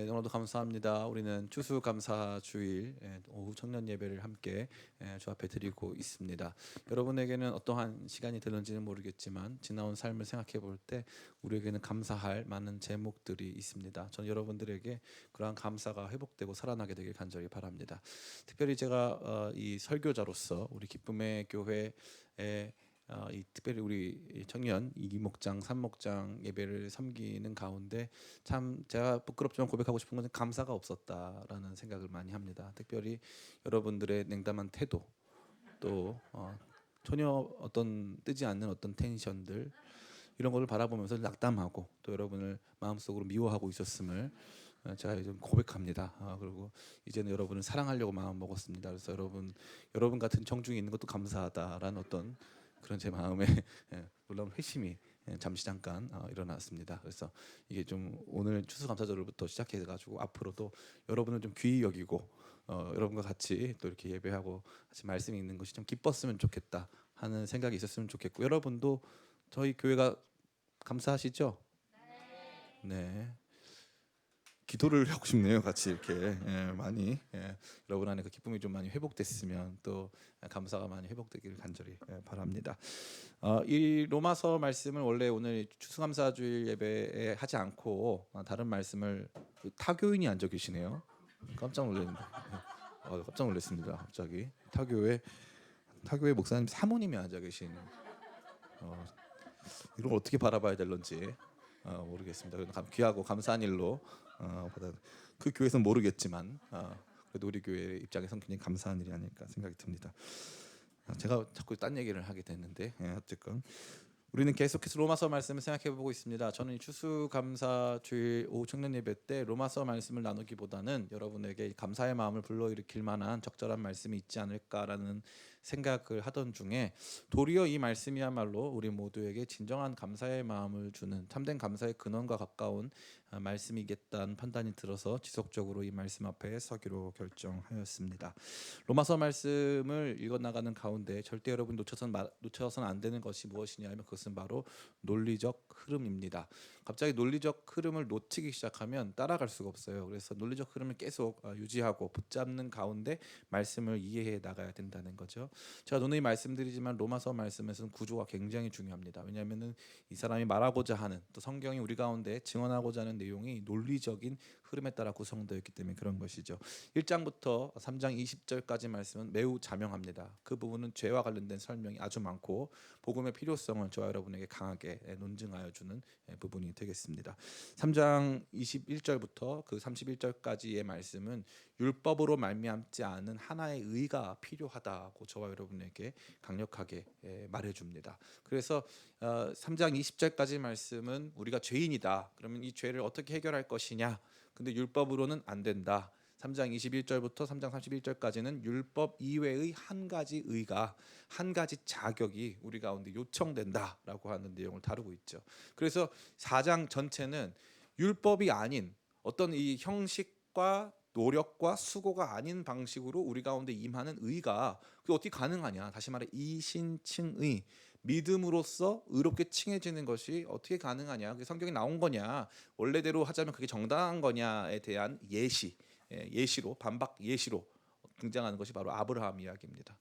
오늘도 감사합니다. 우리는 추수감사주일 오후 청년 예배를 함께 주 앞에 드리고 있습니다. 여러분에게는 어떠한 시간이 되는지는 모르겠지만 지나온 삶을 생각해 볼 때 우리에게는 감사할 많은 제목들이 있습니다. 전 여러분들에게 그러한 감사가 회복되고 살아나게 되길 간절히 바랍니다. 특별히 제가 이 설교자로서 우리 기쁨의 교회에 이 특별히 우리 청년 2목장, 3목장 예배를 섬기는 가운데 참 제가 부끄럽지만 고백하고 싶은 것은 감사가 없었다라는 생각을 많이 합니다. 특별히 여러분들의 냉담한 태도, 또 전혀 어떤 뜨지 않는 어떤 텐션들 이런 것을 바라보면서 낙담하고 또 여러분을 마음속으로 미워하고 있었음을 제가 좀 고백합니다. 그리고 이제는 여러분을 사랑하려고 마음 먹었습니다. 그래서 여러분 같은 청중이 있는 것도 감사하다라는 어떤 그런 제 마음에 놀라운 회심이 잠시 잠깐 일어났습니다. 그래서 이게 좀 오늘 추수감사절부터 시작해가지고 앞으로도 여러분을 좀 귀히 여기고 여러분과 같이 또 이렇게 예배하고 같이 말씀이 있는 것이 좀 기뻤으면 좋겠다 하는 생각이 있었으면 좋겠고 여러분도 저희 교회가 감사하시죠? 네. 기도를 하고 싶네요. 같이 이렇게 많이 여러분 안에 그 기쁨이 좀 많이 회복됐으면 또 감사가 많이 회복되기를 간절히 바랍니다. 이 로마서 말씀을 원래 오늘 추수감사주일 예배에 하지 않고 다른 말씀을 타교인이 앉아 계시네요. 깜짝 놀랐는데 깜짝 놀랐습니다. 갑자기 타교회 목사님 사모님이 앉아 계신 이런 걸 어떻게 바라봐야 될런지 모르겠습니다. 귀하고 감사한 일로 받아 그 교회에서는 모르겠지만 그래도 우리 교회 입장에서는 굉장히 감사한 일이 아닐까 생각이 듭니다. 제가 자꾸 딴 얘기를 하게 됐는데 어쨌건 우리는 계속해서 로마서 말씀을 생각해 보고 있습니다. 저는 추수감사주일 오후 청년 예배 때 로마서 말씀을 나누기보다는 여러분에게 감사의 마음을 불러일으킬 만한 적절한 말씀이 있지 않을까라는 생각을 하던 중에 도리어 이 말씀이야말로 우리 모두에게 진정한 감사의 마음을 주는 참된 감사의 근원과 가까운 말씀이겠다는 판단이 들어서 지속적으로 이 말씀 앞에 서기로 결정하였습니다. 로마서 말씀을 읽어나가는 가운데 절대 여러분 놓쳐서는 안 되는 것이 무엇이냐면 그것은 바로 논리적 흐름입니다. 갑자기 논리적 흐름을 놓치기 시작하면 따라갈 수가 없어요. 그래서 논리적 흐름을 계속 유지하고 붙잡는 가운데 말씀을 이해해 나가야 된다는 거죠. 제가 누누이 말씀드리지만 로마서 말씀에서는 구조가 굉장히 중요합니다. 왜냐하면은 이 사람이 말하고자 하는 또 성경이 우리 가운데 증언하고자 하는 내용이 논리적인 흐름에 따라 구성되어 있기 때문에 그런 것이죠. 1장부터 3장 20절까지 말씀은 매우 자명합니다. 그 부분은 죄와 관련된 설명이 아주 많고 복음의 필요성을 저와 여러분에게 강하게 논증하여 주는 부분이 되겠습니다. 3장 21절부터 그 31절까지의 말씀은 율법으로 말미암지 않은 하나의 의가 필요하다고 저와 여러분에게 강력하게 말해줍니다. 그래서 3장 20절까지 말씀은 우리가 죄인이다. 그러면 이 죄를 어떻게 해결할 것이냐? 근데 율법으로는 안 된다. 3장 21절부터 3장 31절까지는 율법 이외의 한 가지 의가 한 가지 자격이 우리 가운데 요청된다라고 하는 내용을 다루고 있죠. 그래서 4장 전체는 율법이 아닌 어떤 이 형식과 노력과 수고가 아닌 방식으로 우리 가운데 임하는 의가 그게 어떻게 가능하냐? 다시 말해 이신칭의 믿음으로써 의롭게 칭해지는 것이 어떻게 가능하냐? 그게 성경에 나온 거냐? 원래대로 하자면 그게 정당한 거냐에 대한 예시로 반박 예시로 등장하는 것이 바로 아브라함 이야기입니다.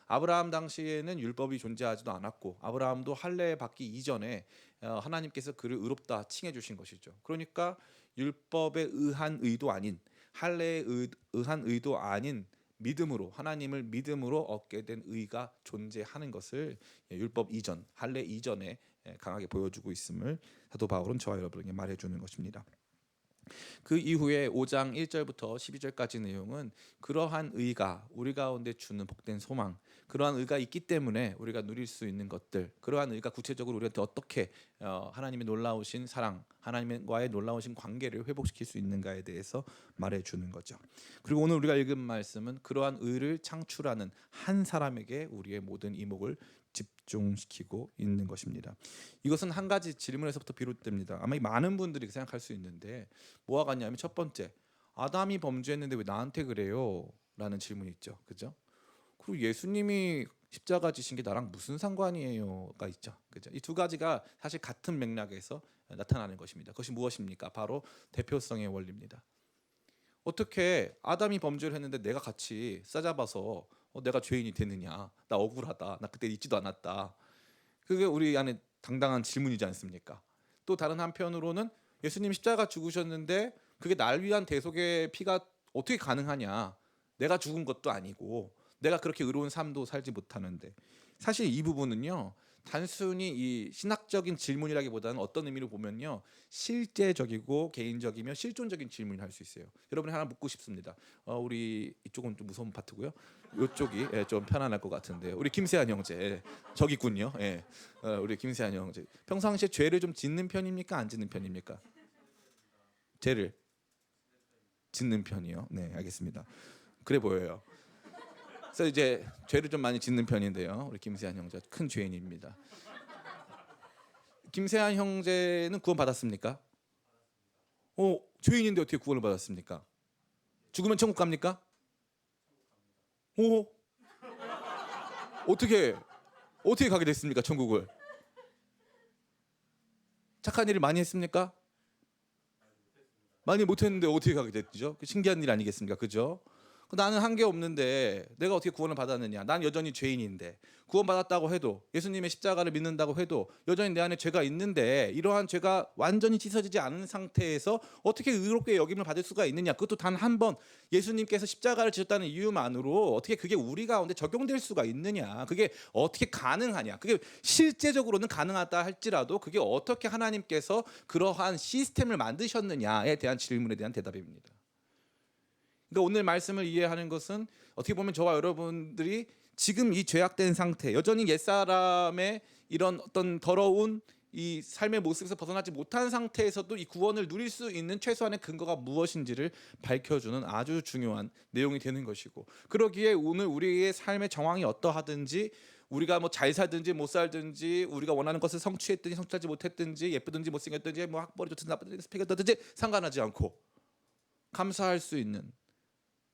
아브라함 당시에는 율법이 존재하지도 않았고 아브라함도 할례 받기 이전에 하나님께서 그를 의롭다 칭해 주신 것이죠. 그러니까 율법에 의한 의도 아닌 할례에 의한 의도 아닌 믿음으로 하나님을 믿음으로 얻게 된 의가 존재하는 것을 율법 이전 할례 이전에 강하게 보여주고 있음을 사도 바울은 저와 여러분에게 말해주는 것입니다. 그 이후에 5장 1절부터 12절까지 내용은 그러한 의가 우리 가운데 주는 복된 소망, 그러한 의가 있기 때문에 우리가 누릴 수 있는 것들, 그러한 의가 구체적으로 우리한테 어떻게 하나님의 놀라우신 사랑, 하나님과의 놀라우신 관계를 회복시킬 수 있는가에 대해서 말해주는 거죠. 그리고 오늘 우리가 읽은 말씀은 그러한 의를 창출하는 한 사람에게 우리의 모든 이목을 집중시키고 있는 것입니다. 이것은 한 가지 질문에서부터 비롯됩니다. 아마 많은 분들이 생각할 수 있는데 뭐와 같냐면 첫 번째, 아담이 범죄했는데 왜 나한테 그래요? 라는 질문이 있죠. 그죠? 그리고 예수님이 십자가 지신 게 나랑 무슨 상관이에요?가 있죠. 그죠? 이 두 가지가 사실 같은 맥락에서 나타나는 것입니다. 그것이 무엇입니까? 바로 대표성의 원리입니다. 어떻게 아담이 범죄를 했는데 내가 같이 싸잡아서 내가 죄인이 되느냐? 나 억울하다. 나 그때 잊지도 않았다. 그게 우리 안에 당당한 질문이지 않습니까? 또 다른 한편으로는 예수님 십자가 죽으셨는데 그게 날 위한 대속의 피가 어떻게 가능하냐? 내가 죽은 것도 아니고 내가 그렇게 의로운 삶도 살지 못하는데 사실 이 부분은요. 단순히 이 신학적인 질문이라기보다는 어떤 의미로 보면요. 실제적이고 개인적이며 실존적인 질문을 할 수 있어요. 여러분이 하나 묻고 싶습니다. 우리 이쪽은 좀 무서운 파트고요. 이쪽이 좀 편안할 것 같은데 우리 김세한 형제 저기 있군요. 우리 김세한 형제 평상시에 죄를 좀 짓는 편입니까? 안 짓는 편입니까? 죄를 짓는 편이요. 네, 알겠습니다. 그래 보여요. 그래서 이제 죄를 좀 많이 짓는 편인데요. 우리 김세한 형제 큰 죄인입니다. 김세한 형제는 구원 받았습니까? 죄인인데 어떻게 구원을 받았습니까? 죽으면 천국 갑니까? 오, 어떻게 가게 됐습니까? 천국을 착한 일을 많이 했습니까? 많이 못했는데 어떻게 가게 됐죠? 신기한 일 아니겠습니까? 그죠? 나는 한 게 없는데 내가 어떻게 구원을 받았느냐? 난 여전히 죄인인데 구원받았다고 해도 예수님의 십자가를 믿는다고 해도 여전히 내 안에 죄가 있는데 이러한 죄가 완전히 씻어지지 않은 상태에서 어떻게 의롭게 여김을 받을 수가 있느냐? 그것도 단 한 번 예수님께서 십자가를 지셨다는 이유만으로 어떻게 그게 우리 가운데 적용될 수가 있느냐? 그게 어떻게 가능하냐? 그게 실제적으로는 가능하다 할지라도 그게 어떻게 하나님께서 그러한 시스템을 만드셨느냐에 대한 질문에 대한 대답입니다. 그러니까 오늘 말씀을 이해하는 것은 어떻게 보면 저와 여러분들이 지금 이 죄악된 상태, 여전히 옛사람의 이런 어떤 더러운 이 삶의 모습에서 벗어나지 못한 상태에서도 이 구원을 누릴 수 있는 최소한의 근거가 무엇인지를 밝혀주는 아주 중요한 내용이 되는 것이고, 그러기에 오늘 우리의 삶의 정황이 어떠하든지 우리가 뭐 잘 살든지 못 살든지 우리가 원하는 것을 성취했든지 성취하지 못했든지 예쁘든지 못생겼든지 뭐 학벌이 좋든지 나쁘든지 스펙이 어떻든지 상관하지 않고 감사할 수 있는,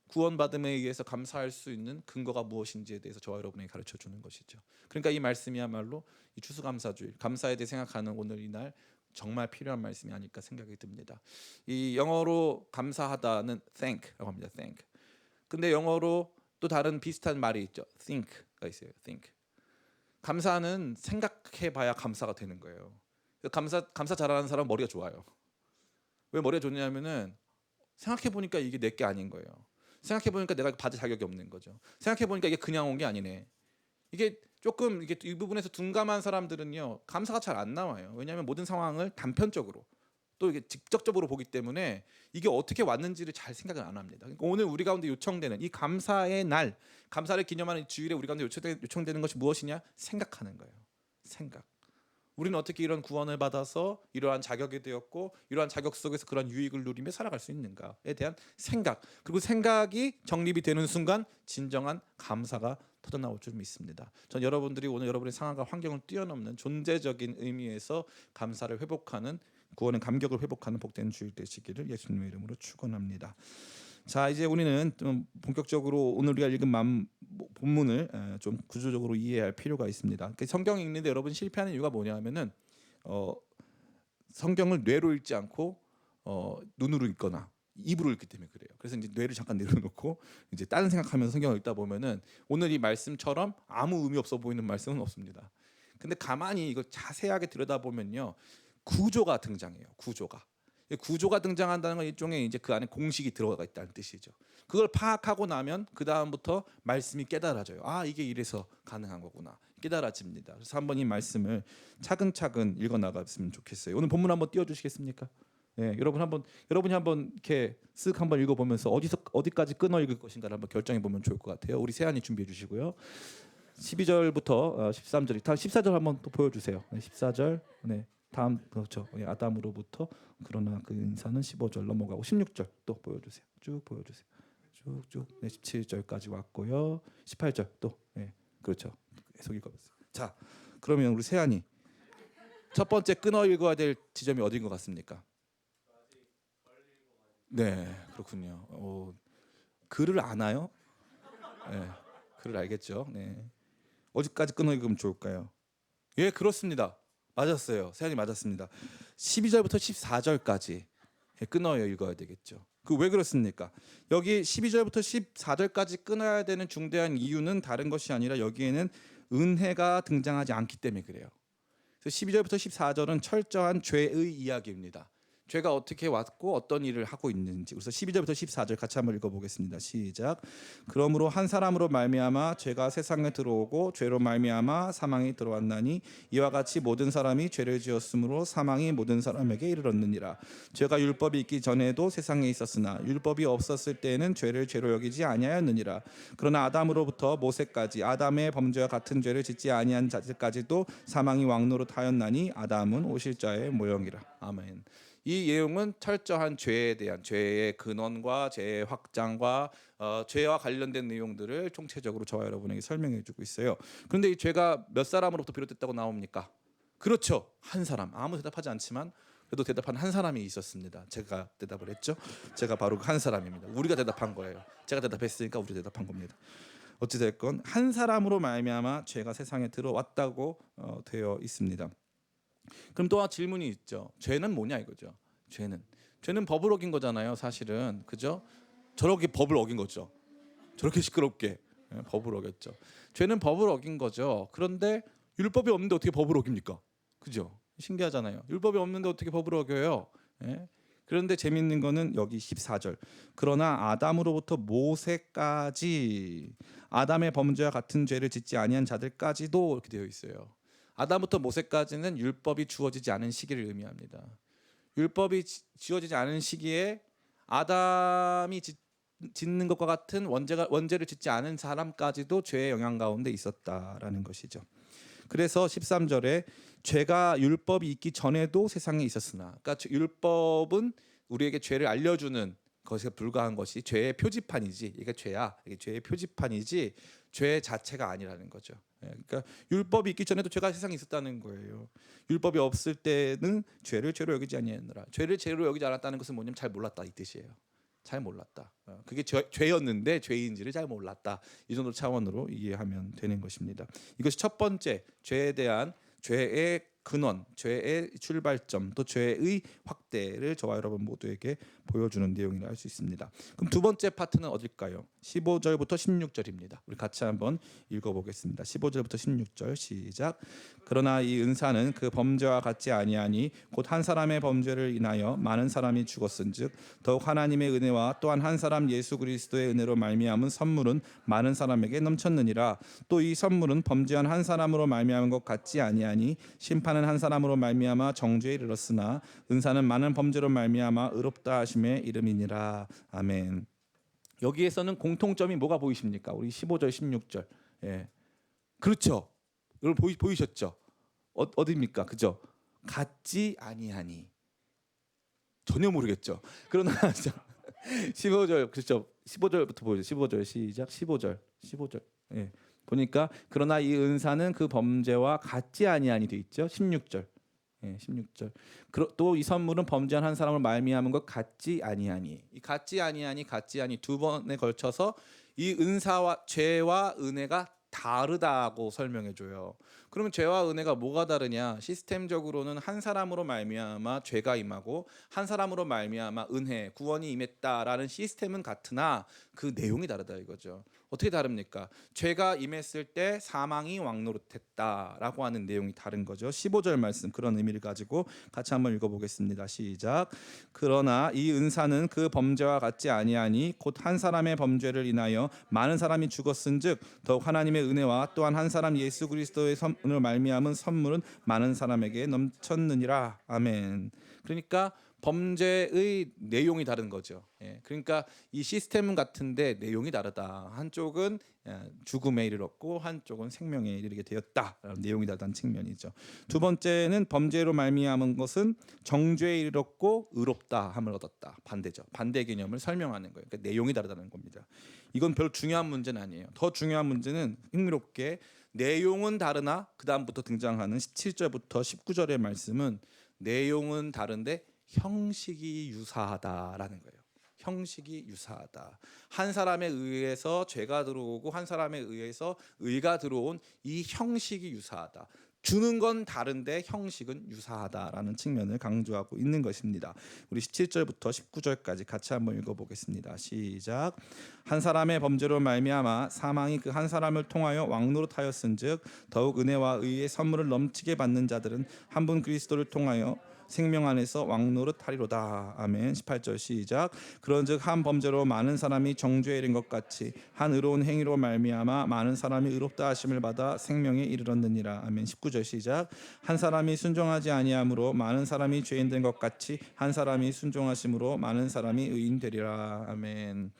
구원받음에 의해서 감사할 수 있는 근거가 무엇인지에 대해서 저와 여러분에게 가르쳐 주는 것이죠. 그러니까 이 말씀이야말로 이 추수감사주일, 감사에 대해 생각하는 오늘 이날 정말 필요한 말씀이 아닐까 생각이 듭니다. 이 영어로 감사하다는 thank라고 합니다. thank. 근데 영어로 또 다른 비슷한 말이 있죠. think가 있어요. think. 감사는 생각해봐야 감사가 되는 거예요. 감사 잘하는 사람 머리가 좋아요. 왜 머리가 좋냐면은 생각해 보니까 이게 내 게 아닌 거예요. 생각해 보니까 내가 받을 자격이 없는 거죠. 생각해 보니까 이게 그냥 온 게 아니네. 이게 조금 이게 이 부분에서 둔감한 사람들은요 감사가 잘 안 나와요. 왜냐하면 모든 상황을 단편적으로 또 이게 직접적으로 보기 때문에 이게 어떻게 왔는지를 잘 생각을 안 합니다. 그러니까 오늘 우리 가운데 요청되는 이 감사의 날, 감사를 기념하는 주일에 우리 가운데 요청되는 것이 무엇이냐? 생각하는 거예요. 생각. 우리는 어떻게 이런 구원을 받아서 이러한 자격이 되었고 이러한 자격 속에서 그런 유익을 누리며 살아갈 수 있는가에 대한 생각, 그리고 생각이 정립이 되는 순간 진정한 감사가 터져나올 줄 믿습니다. 전 여러분들이 오늘 여러분의 상황과 환경을 뛰어넘는 존재적인 의미에서 감사를 회복하는, 구원의 감격을 회복하는 복된 주일 되시기를 예수님의 이름으로 축원합니다. 자, 이제 우리는 좀 본격적으로 오늘 우리가 읽은 본문을 좀 구조적으로 이해할 필요가 있습니다. 성경 읽는데 여러분 실패하는 이유가 뭐냐면은 성경을 뇌로 읽지 않고 눈으로 읽거나 입으로 읽기 때문에 그래요. 그래서 이제 뇌를 잠깐 내려놓고 이제 다른 생각하면서 성경을 읽다 보면은 오늘 이 말씀처럼 아무 의미 없어 보이는 말씀은 없습니다. 근데 가만히 이거 자세하게 들여다보면요 구조가 등장해요. 구조가 등장한다는 건 일종의 이제 그 안에 공식이 들어가 있다는 뜻이죠. 그걸 파악하고 나면 그 다음부터 말씀이 깨달아져요. 아, 이게 이래서 가능한 거구나. 깨달아집니다. 그래서 한번 이 말씀을 차근차근 읽어 나갔으면 좋겠어요. 오늘 본문 한번 띄워주시겠습니까? 네, 여러분이 한번 이렇게 쓱 한번 읽어보면서 어디까지 끊어 읽을 것인가를 한번 결정해 보면 좋을 것 같아요. 우리 세안이 준비해 주시고요. 12절부터 13절, 다음 14절 한번 또 보여주세요. 네, 14절. 네. 다음 그렇죠. 아담으로부터 그러나 그 인사는 15절 넘어가고 16절 또 보여주세요. 쭉 보여주세요. 쭉쭉. 네, 17절까지 왔고요. 18절 또 네, 그렇죠. 계속 읽어보세요. 자, 그러면 우리 세안이 첫 번째 끊어 읽어야 될 지점이 어디인 것 같습니까? 네, 그렇군요. 글을 아나요? 네, 글을 알겠죠. 네, 어디까지 끊어 읽으면 좋을까요? 예, 그렇습니다. 맞았어요. 세안이 맞았습니다. 12절부터 14절까지 끊어 읽어야 되겠죠. 그 왜 그렇습니까? 여기 12절부터 14절까지 끊어야 되는 중대한 이유는 다른 것이 아니라 여기에는 은혜가 등장하지 않기 때문에 그래요. 그래서 12절부터 14절은 철저한 죄의 이야기입니다. 죄가 어떻게 왔고 어떤 일을 하고 있는지. 그래서 12절부터 14절 같이 한번 읽어보겠습니다. 시작. 그러므로 한 사람으로 말미암아 죄가 세상에 들어오고 죄로 말미암아 사망이 들어왔나니 이와 같이 모든 사람이 죄를 지었으므로 사망이 모든 사람에게 이르렀느니라. 죄가 율법이 있기 전에도 세상에 있었으나 율법이 없었을 때에는 죄를 죄로 여기지 아니하였느니라. 그러나 아담으로부터 모세까지 아담의 범죄와 같은 죄를 짓지 아니한 자들까지도 사망이 왕노릇하였나니 아담은 오실 자의 모형이라. 아멘. 이 내용은 철저한 죄에 대한 죄의 근원과 죄의 확장과 죄와 관련된 내용들을 총체적으로 저와 여러분에게 설명해주고 있어요. 그런데 이 죄가 몇 사람으로부터 비롯됐다고 나옵니까? 그렇죠, 한 사람. 아무 대답하지 않지만 그래도 대답한 한 사람이 있었습니다. 제가 대답을 했죠. 제가 바로 그 한 사람입니다. 우리가 대답한 거예요. 제가 대답했으니까 우리 대답한 겁니다. 어찌 됐건 한 사람으로 말미암아 죄가 세상에 들어왔다고 되어 있습니다. 그럼 또 질문이 있죠. 죄는 뭐냐 이거죠. 죄는 법을 어긴 거잖아요. 사실은 그죠? 저렇게 법을 어긴 거죠. 저렇게 시끄럽게 법을 어겼죠. 죄는 법을 어긴 거죠. 그런데 율법이 없는데 어떻게 법을 어깁니까? 그죠? 신기하잖아요. 율법이 없는데 어떻게 법을 어겨요? 예? 그런데 재밌는 거는 여기 14절. 그러나 아담으로부터 모세까지 아담의 범죄와 같은 죄를 짓지 아니한 자들까지도 이렇게 되어 있어요. 아담부터 모세까지는 율법이 주어지지 않은 시기를 의미합니다. 율법이 지어지지 않은 시기에 아담이 짓는 것과 같은 원죄를 짓지 않은 사람까지도 죄의 영향 가운데 있었다라는 것이죠. 그래서 13절에 죄가 율법이 있기 전에도 세상에 있었으나, 그러니까 율법은 우리에게 죄를 알려주는 것에 불과한 것이 죄의 표지판이지, 이게 죄야, 이게 죄의 표지판이지 죄 자체가 아니라는 거죠. 그러니까 율법이 있기 전에도 죄가 세상에 있었다는 거예요. 율법이 없을 때는 죄를 죄로 여기지 아니하느라. 죄를 죄로 여기지 않았다는 것은 뭐냐면 잘 몰랐다 이 뜻이에요. 잘 몰랐다. 그게 죄였는데 죄인지를 잘 몰랐다. 이 정도 차원으로 이해하면 되는 것입니다. 이것이 첫 번째 죄에 대한 죄의 근원, 죄의 출발점, 또 죄의 확대를 저와 여러분 모두에게 보여주는 내용이라 할 수 있습니다. 그럼 두 번째 파트는 어딜까요? 15절부터 16절입니다. 우리 같이 한번 읽어보겠습니다. 15절부터 16절 시작. 그러나 이 은사는 그 범죄와 같지 아니하니 곧 한 사람의 범죄를 인하여 많은 사람이 죽었은즉 더욱 하나님의 은혜와 또한 한 사람 예수 그리스도의 은혜로 말미암은 선물은 많은 사람에게 넘쳤느니라. 또 이 선물은 범죄한 한 사람으로 말미암은 것 같지 아니하니 심판은 한 사람으로 말미암아 정죄에 이르렀으나 은사는 많은 범죄로 말미암아 의롭다 하심의 이름이니라. 아멘. 여기에서는 공통점이 뭐가 보이십니까? 우리 15절 16절. 예. 그렇죠. 여러분 보이셨죠? 어디입니까? 그죠? 같지 아니하니. 전혀 모르겠죠. 그러나 15절 그렇죠. 15절부터 보여줘. 15절 시작. 15절. 예. 보니까 그러나 이 은사는 그 범죄와 같지 아니하니 돼 있죠. 16절. 예, 16절. 또 이 선물은 범죄한 한 사람을 말미암은 것 같지 아니하니. 이 같지 아니하니 두 번에 걸쳐서 이 은사와 죄와 은혜가 다르다고 설명해 줘요. 그러면 죄와 은혜가 뭐가 다르냐? 시스템적으로는 한 사람으로 말미암아 죄가 임하고 한 사람으로 말미암아 은혜, 구원이 임했다라는 시스템은 같으나 그 내용이 다르다 이거죠. 어떻게 다릅니까? 죄가 임했을 때 사망이 왕노릇했다라고 하는 내용이 다른 거죠. 15절 말씀 그런 의미를 가지고 같이 한번 읽어보겠습니다. 시작. 그러나 이 은사는 그 범죄와 같지 아니하니 곧 한 사람의 범죄를 인하여 많은 사람이 죽었은즉 더욱 하나님의 은혜와 또한 한 사람 예수 그리스도의 선을 말미암은 선물은 많은 사람에게 넘쳤느니라. 아멘. 그러니까 범죄의 내용이 다른 거죠. 예, 그러니까 이 시스템은 같은데 내용이 다르다. 한쪽은 죽음에 이르렀고 한쪽은 생명에 이르게 되었다라는 내용이 다르다는 측면이죠. 두 번째는 범죄로 말미암은 것은 정죄에 이르렀고 의롭다함을 얻었다. 반대죠. 반대 개념을 설명하는 거예요. 그러니까 내용이 다르다는 겁니다. 이건 별로 중요한 문제는 아니에요. 더 중요한 문제는 흥미롭게 내용은 다르나 그 다음부터 등장하는 17절부터 19절의 말씀은 내용은 다른데 형식이 유사하다라는 거예요. 형식이 유사하다. 한 사람에 의해서 죄가 들어오고 한 사람에 의해서 의가 들어온 이 형식이 유사하다. 주는 건 다른데 형식은 유사하다라는 측면을 강조하고 있는 것입니다. 우리 17절부터 19절까지 같이 한번 읽어보겠습니다. 시작. 한 사람의 범죄로 말미암아 사망이 그 한 사람을 통하여 왕노릇하였은즉 더욱 은혜와 의의 선물을 넘치게 받는 자들은 한 분 그리스도를 통하여 생명 안에서 왕노릇하리로다. 아멘. 18절 시작. 그런즉 한 범죄로 많은 사람이 정죄에 이른 것 같이 한 의로운 행위로 말미암아 많은 사람이 의롭다 하심을 받아 생명에 이르렀느니라. 아멘. 19절 시작. 한 사람이 순종하지 아니함으로 많은 사람이 죄인 된 것 같이 한 사람이 순종하심으로 많은 사람이 의인 되리라. 아멘.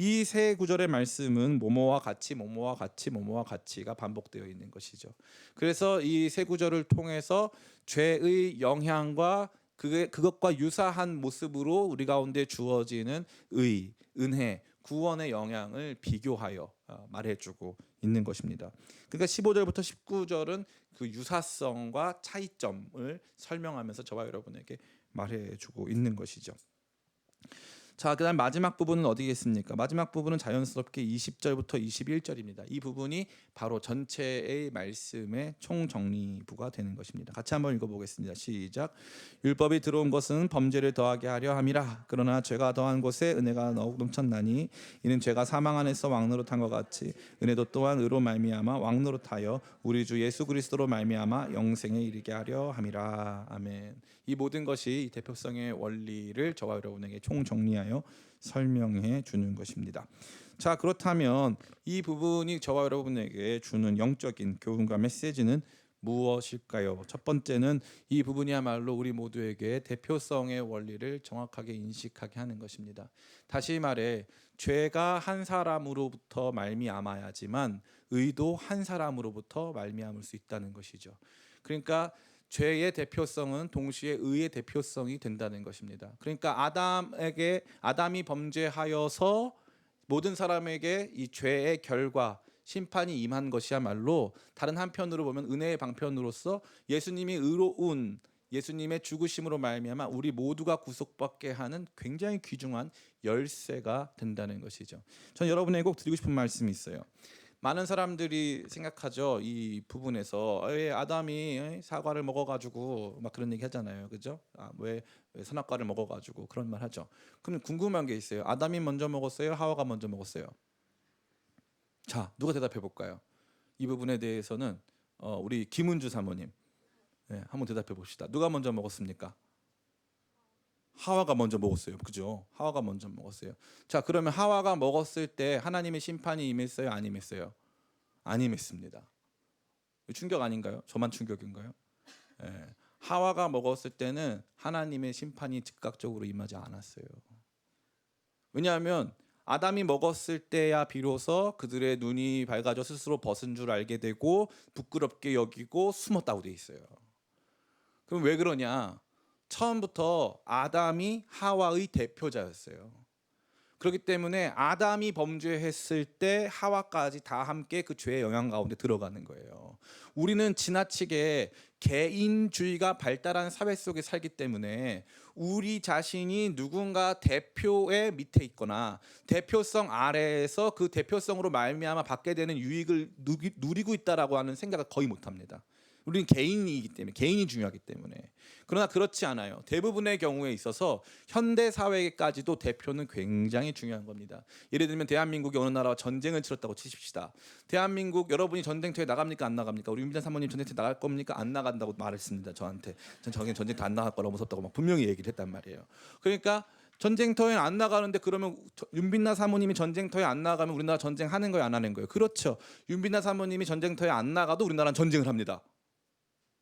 이 세 구절의 말씀은 뭐뭐와 같이 뭐뭐와 같이 뭐뭐와 같이가 반복되어 있는 것이죠. 그래서 이 세 구절을 통해서 죄의 영향과 그것과 유사한 모습으로 우리 가운데 주어지는 의, 은혜, 구원의 영향을 비교하여 말해주고 있는 것입니다. 그러니까 15절부터 19절은 그 유사성과 차이점을 설명하면서 저와 여러분에게 말해주고 있는 것이죠. 자, 그다음 마지막 부분은 어디겠습니까? 마지막 부분은 자연스럽게 20절부터 21절입니다. 이 부분이 바로 전체의 말씀의 총정리부가 되는 것입니다. 같이 한번 읽어보겠습니다. 시작. 율법이 들어온 것은 범죄를 더하게 하려 함이라. 그러나 죄가 더한 곳에 은혜가 더욱 넘쳤나니 이는 죄가 사망 안에서 왕노릇한 것 같이 은혜도 또한 의로 말미암아 왕노릇하여 우리 주 예수 그리스도로 말미암아 영생에 이르게 하려 함이라. 아멘. 이 모든 것이 대표성의 원리를 저와 여러분에게 총정리하여 설명해 주는 것입니다. 자, 그렇다면 이 부분이 저와 여러분에게 주는 영적인 교훈과 메시지는 무엇일까요? 첫 번째는 이 부분이야말로 우리 모두에게 대표성의 원리를 정확하게 인식하게 하는 것입니다. 다시 말해 죄가 한 사람으로부터 말미암아야지만 의도 한 사람으로부터 말미암을 수 있다는 것이죠. 그러니까 죄의 대표성은 동시에 의의 대표성이 된다는 것입니다. 그러니까 아담이 범죄하여서 모든 사람에게 이 죄의 결과 심판이 임한 것이야말로 다른 한편으로 보면 은혜의 방편으로서 예수님이 의로운 예수님의 죽으심으로 말미암아 우리 모두가 구속받게 하는 굉장히 귀중한 열쇠가 된다는 것이죠. 저는 여러분에게 꼭 드리고 싶은 말씀이 있어요. 많은 사람들이 생각하죠. 이 부분에서 왜 아담이 사과를 먹어가지고 막 그런 얘기 하잖아요, 그죠? 왜 선악과를 먹어가지고 그런 말 하죠. 그럼 궁금한 게 있어요. 아담이 먼저 먹었어요? 하와가 먼저 먹었어요? 자, 누가 대답해 볼까요? 이 부분에 대해서는 우리 김은주 사모님, 한번 대답해 봅시다. 누가 먼저 먹었습니까? 하와가 먼저 먹었어요. 그죠? 하와가 먼저 먹었어요. 자, 그러면 하와가 먹었을 때 하나님의 심판이 임했어요? 안 임했어요? 안 임했습니다. 충격 아닌가요? 저만 충격인가요? 하와가 먹었을 때는 하나님의 심판이 즉각적으로 임하지 않았어요. 왜냐하면 아담이 먹었을 때야 비로소 그들의 눈이 밝아져 스스로 벗은 줄 알게 되고 부끄럽게 여기고 숨었다고 돼 있어요. 그럼 왜 그러냐? 처음부터 아담이 하와의 대표자였어요. 그렇기 때문에 아담이 범죄했을 때 하와까지 다 함께 그 죄의 영향 가운데 들어가는 거예요. 우리는 지나치게 개인주의가 발달한 사회 속에 살기 때문에 우리 자신이 누군가 대표의 밑에 있거나 대표성 아래에서 그 대표성으로 말미암아 받게 되는 유익을 누리고 있다라고 하는 생각을 거의 못합니다. 우리는 개인이기 때문에, 개인이 중요하기 때문에. 그러나 그렇지 않아요. 대부분의 경우에 있어서 현대 사회까지도 대표는 굉장히 중요한 겁니다. 예를 들면 대한민국이 어느 나라와 전쟁을 치렀다고 치십시다. 대한민국 여러분이 전쟁터에 나갑니까 안 나갑니까? 우리 윤비단 사모님 전쟁터에 나갈 겁니까? 안 나간다고 말했습니다. 저한테. 전 전쟁터 안 나갈 거라고 무섭다고 막 분명히 얘기를 했단 말이에요. 그러니까 전쟁터에 안 나가는데 그러면 윤빈나 사모님이 전쟁터에 안 나가면 우리나라 전쟁하는 거예요, 안 하는 거예요? 그렇죠. 윤빈나 사모님이 전쟁터에 안 나가도 우리나라는 전쟁을 합니다.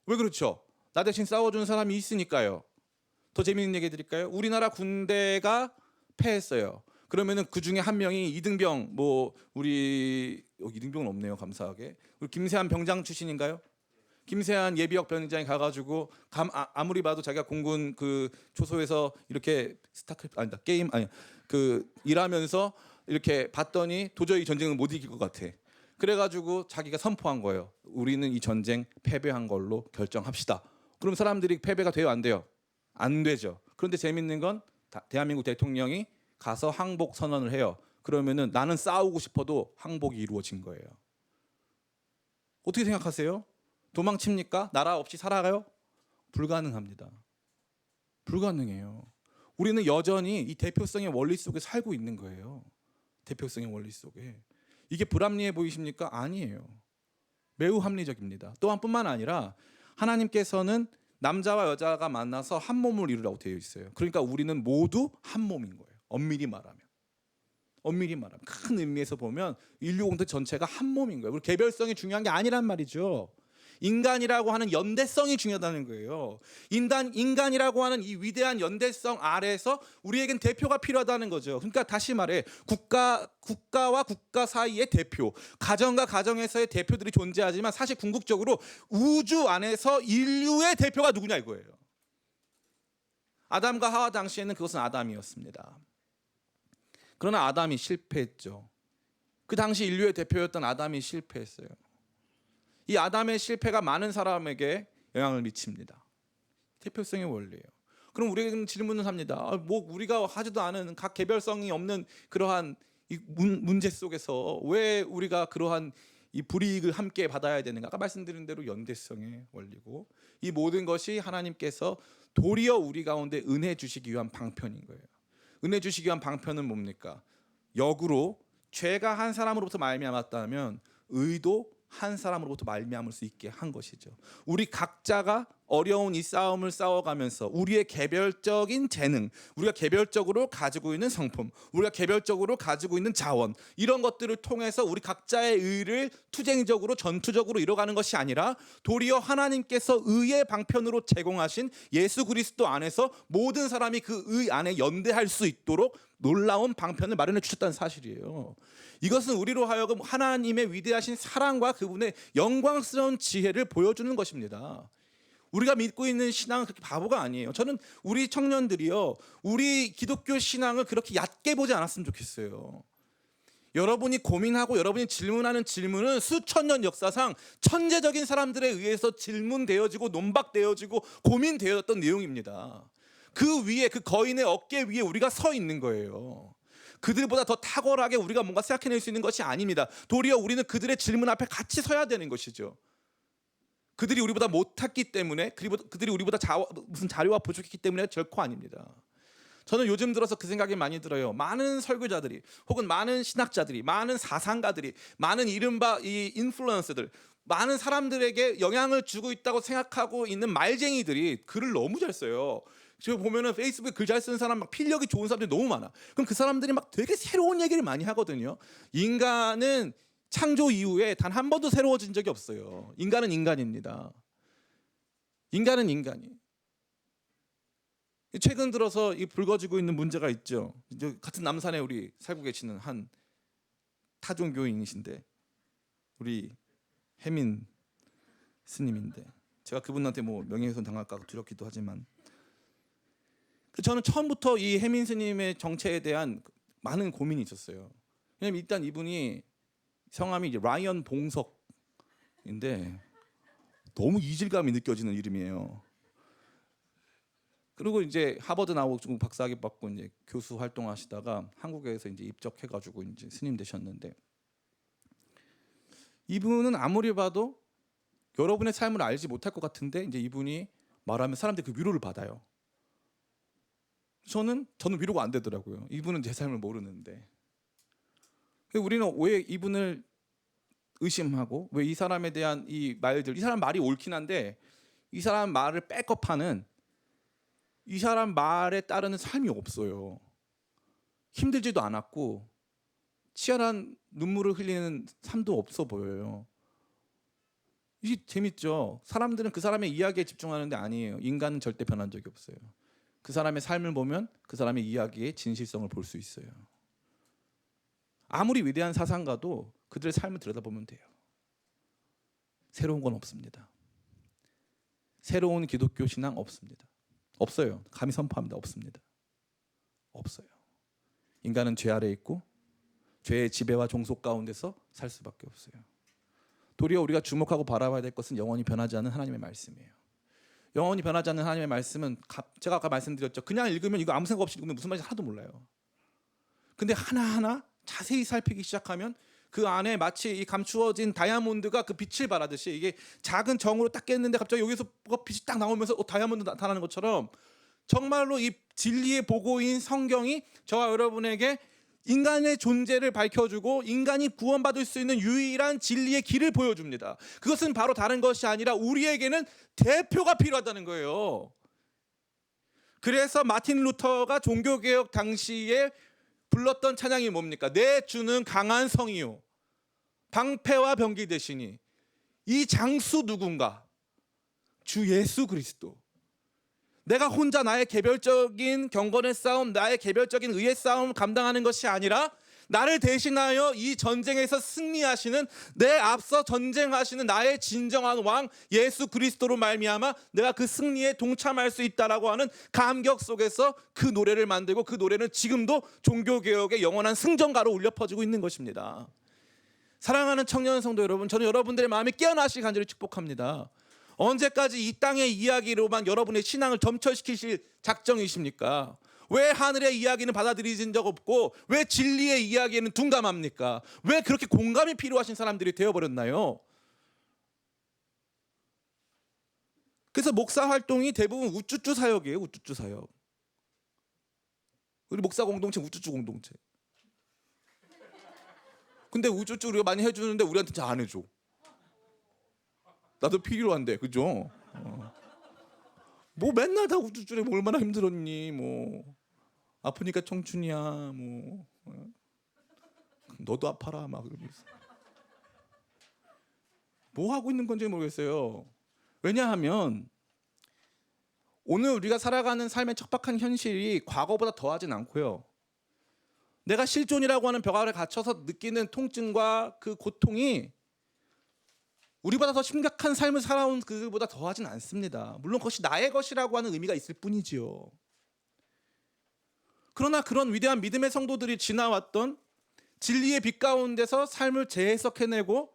왜 그렇죠? 나 대신 싸워주는 사람이 있으니까요. 더 재미있는 얘기 드릴까요? 우리나라 군대가 패했어요. 그러면은 그 중에 한 명이 이등병, 우리 이등병은 없네요, 감사하게. 우리 김세한 병장 출신인가요? 김세한 예비역 병장이 가가지고 아무리 봐도 자기가 공군 그 초소에서 이렇게 일하면서 이렇게 봤더니 도저히 전쟁을 못 이길 것 같아. 그래가지고 자기가 선포한 거예요. 우리는 이 전쟁 패배한 걸로 결정합시다. 그럼 사람들이 패배가 돼요, 안 돼요? 안 되죠. 그런데 재밌는 건 대한민국 대통령이 가서 항복 선언을 해요. 그러면은 나는 싸우고 싶어도 항복이 이루어진 거예요. 어떻게 생각하세요? 도망칩니까? 나라 없이 살아가요? 불가능합니다. 불가능해요. 우리는 여전히 이 대표성의 원리 속에 살고 있는 거예요. 대표성의 원리 속에. 이게 불합리해 보이십니까? 아니에요. 매우 합리적입니다. 또한 뿐만 아니라 하나님께서는 남자와 여자가 만나서 한 몸을 이루라고 되어 있어요. 그러니까 우리는 모두 한 몸인 거예요. 엄밀히 말하면 큰 의미에서 보면 인류 공동 전체가 한 몸인 거예요. 그리고 개별성이 중요한 게 아니란 말이죠. 인간이라고 하는 연대성이 중요하다는 거예요. 인간이라고 하는 이 위대한 연대성 아래에서 우리에겐 대표가 필요하다는 거죠. 그러니까 다시 말해 국가와 국가 사이의 대표, 가정과 가정에서의 대표들이 존재하지만 사실 궁극적으로 우주 안에서 인류의 대표가 누구냐 이거예요. 아담과 하와 당시에는 그것은 아담이었습니다. 그러나 아담이 실패했죠. 그 당시 인류의 대표였던 아담이 실패했어요. 이 아담의 실패가 많은 사람에게 영향을 미칩니다. 대표성의 원리예요. 그럼 우리는 질문을 합니다. 뭐 우리가 하지도 않은 각 개별성이 없는 그러한 이 문제 속에서 왜 우리가 그러한 이 불이익을 함께 받아야 되는가? 아까 말씀드린 대로 연대성의 원리고 이 모든 것이 하나님께서 도리어 우리 가운데 은혜 주시기 위한 방편인 거예요. 은혜 주시기 위한 방편은 뭡니까? 역으로 죄가 한 사람으로부터 말미암았다면 의도 한 사람으로부터 말미암을 수 있게 한 것이죠. 우리 각자가 어려운 이 싸움을 싸워가면서 우리의 개별적인 재능, 우리가 개별적으로 가지고 있는 성품, 우리가 개별적으로 가지고 있는 자원, 이런 것들을 통해서 우리 각자의 의를 투쟁적으로 전투적으로 이뤄가는 것이 아니라 도리어 하나님께서 의의 방편으로 제공하신 예수 그리스도 안에서 모든 사람이 그 의 안에 연대할 수 있도록 놀라운 방편을 마련해 주셨다는 사실이에요. 이것은 우리로 하여금 하나님의 위대하신 사랑과 그분의 영광스러운 지혜를 보여주는 것입니다. 우리가 믿고 있는 신앙은 그렇게 바보가 아니에요. 저는 우리 청년들이요, 우리 기독교 신앙을 그렇게 얕게 보지 않았으면 좋겠어요. 여러분이 고민하고 여러분이 질문하는 질문은 수천 년 역사상 천재적인 사람들에 의해서 질문되어지고 논박되어지고 고민되었던 내용입니다. 그 위에, 그 거인의 어깨 위에 우리가 서 있는 거예요. 그들보다 더 탁월하게 우리가 뭔가 생각해낼 수 있는 것이 아닙니다. 도리어 우리는 그들의 질문 앞에 같이 서야 되는 것이죠. 그들이 우리보다 못했기 때문에, 그들이 우리보다 무슨 자료와 부족했기 때문에 결코 아닙니다. 저는 요즘 들어서 그 생각이 많이 들어요. 많은 설교자들이, 혹은 많은 신학자들이, 많은 사상가들이, 많은 이른바 이 인플루언서들, 많은 사람들에게 영향을 주고 있다고 생각하고 있는 말쟁이들이 글을 너무 잘 써요. 제가 보면은 페이스북에 글 잘 쓰는 사람, 막 필력이 좋은 사람들이 너무 많아. 그럼 그 사람들이 막 되게 새로운 얘기를 많이 하거든요. 인간은 창조 이후에 단 한 번도 새로워진 적이 없어요. 인간은 인간입니다. 인간은 인간이. 최근 들어서 이 불거지고 있는 문제가 있죠. 이제 같은 남산에 우리 살고 계시는 한 타종교인이신데, 우리 혜민 스님인데, 제가 그분한테 뭐 명예훼손 당할까 두렵기도 하지만, 저는 처음부터 이 혜민 스님의 정체에 대한 많은 고민이 있었어요. 왜냐면 일단 이분이 성함이 이제 라이언 봉석인데 너무 이질감이 느껴지는 이름이에요. 그리고 이제 하버드 나오고 박사학위 받고 이제 교수 활동하시다가 한국에서 이제 입적해가지고 이제 스님 되셨는데, 이분은 아무리 봐도 여러분의 삶을 알지 못할 것 같은데 이제 이분이 말하면 사람들이 그 위로를 받아요. 저는 위로가 안 되더라고요. 이분은 제 삶을 모르는데. 우리는 왜 이분을 의심하고, 왜 이 사람에 대한 이 말들, 이 사람 말이 옳긴 한데 이 사람 말을 백업하는, 이 사람 말에 따르는 삶이 없어요. 힘들지도 않았고 치열한 눈물을 흘리는 삶도 없어 보여요. 이게 재밌죠. 사람들은 그 사람의 이야기에 집중하는데 아니에요. 인간은 절대 변한 적이 없어요. 그 사람의 삶을 보면 그 사람의 이야기의 진실성을 볼 수 있어요. 아무리 위대한 사상가도 그들의 삶을 들여다보면 돼요. 새로운 건 없습니다. 새로운 기독교 신앙 없습니다. 없어요. 감히 선포합니다. 없습니다. 없어요. 인간은 죄 아래 있고 죄의 지배와 종속 가운데서 살 수밖에 없어요. 도리어 우리가 주목하고 바라봐야 될 것은 영원히 변하지 않는 하나님의 말씀이에요. 영원히 변하지 않는 하나님의 말씀은 제가 아까 말씀드렸죠. 그냥 읽으면 이거 아무 생각 없이 읽으면 무슨 말인지 하나도 몰라요. 근데 하나하나 자세히 살피기 시작하면 그 안에 마치 이 감추어진 다이아몬드가 그 빛을 발하듯이 이게 작은 정으로 딱 깼는데 갑자기 여기서 뭐가 빛이 딱 나오면서 다이아몬드 나타나는 것처럼 정말로 이 진리의 보고인 성경이 저와 여러분에게 인간의 존재를 밝혀주고 인간이 구원받을 수 있는 유일한 진리의 길을 보여줍니다. 그것은 바로 다른 것이 아니라 우리에게는 대표가 필요하다는 거예요. 그래서 마틴 루터가 종교개혁 당시에 불렀던 찬양이 뭡니까? 내 주는 강한 성이요 방패와 병기 되시니. 이 장수 누군가? 주 예수 그리스도. 내가 혼자 나의 개별적인 경건의 싸움, 나의 개별적인 의의 싸움을 감당하는 것이 아니라 나를 대신하여 이 전쟁에서 승리하시는, 내 앞서 전쟁하시는 나의 진정한 왕 예수 그리스도로 말미암아 내가 그 승리에 동참할 수 있다라고 하는 감격 속에서 그 노래를 만들고, 그 노래는 지금도 종교개혁의 영원한 승전가로 울려 퍼지고 있는 것입니다. 사랑하는 청년 성도 여러분, 저는 여러분들의 마음이 깨어나시길 간절히 축복합니다. 언제까지 이 땅의 이야기로만 여러분의 신앙을 점철시키실 작정이십니까? 왜 하늘의 이야기는 받아들이신 적 없고 왜 진리의 이야기에는 둔감합니까? 왜 그렇게 공감이 필요하신 사람들이 되어버렸나요? 그래서 목사 활동이 대부분 우쭈쭈 사역이에요. 우쭈쭈 사역. 우리 목사 공동체 우쭈쭈 공동체. 근데 우쭈쭈 우리가 많이 해주는데 우리한테 잘 안 해줘. 나도 필요한데, 그죠? 뭐 맨날 다 우쭈쭈래. 뭐 얼마나 힘들었니? 뭐 아프니까 청춘이야. 뭐 너도 아파라 막 그러면서. 뭐 하고 있는 건지 모르겠어요. 왜냐하면 오늘 우리가 살아가는 삶의 척박한 현실이 과거보다 더하진 않고요. 내가 실존이라고 하는 벽 아래 갇혀서 느끼는 통증과 그 고통이 우리보다 더 심각한 삶을 살아온 그들보다 더하진 않습니다. 물론 그것이 나의 것이라고 하는 의미가 있을 뿐이지요. 그러나 그런 위대한 믿음의 성도들이 지나왔던 진리의 빛 가운데서 삶을 재해석해내고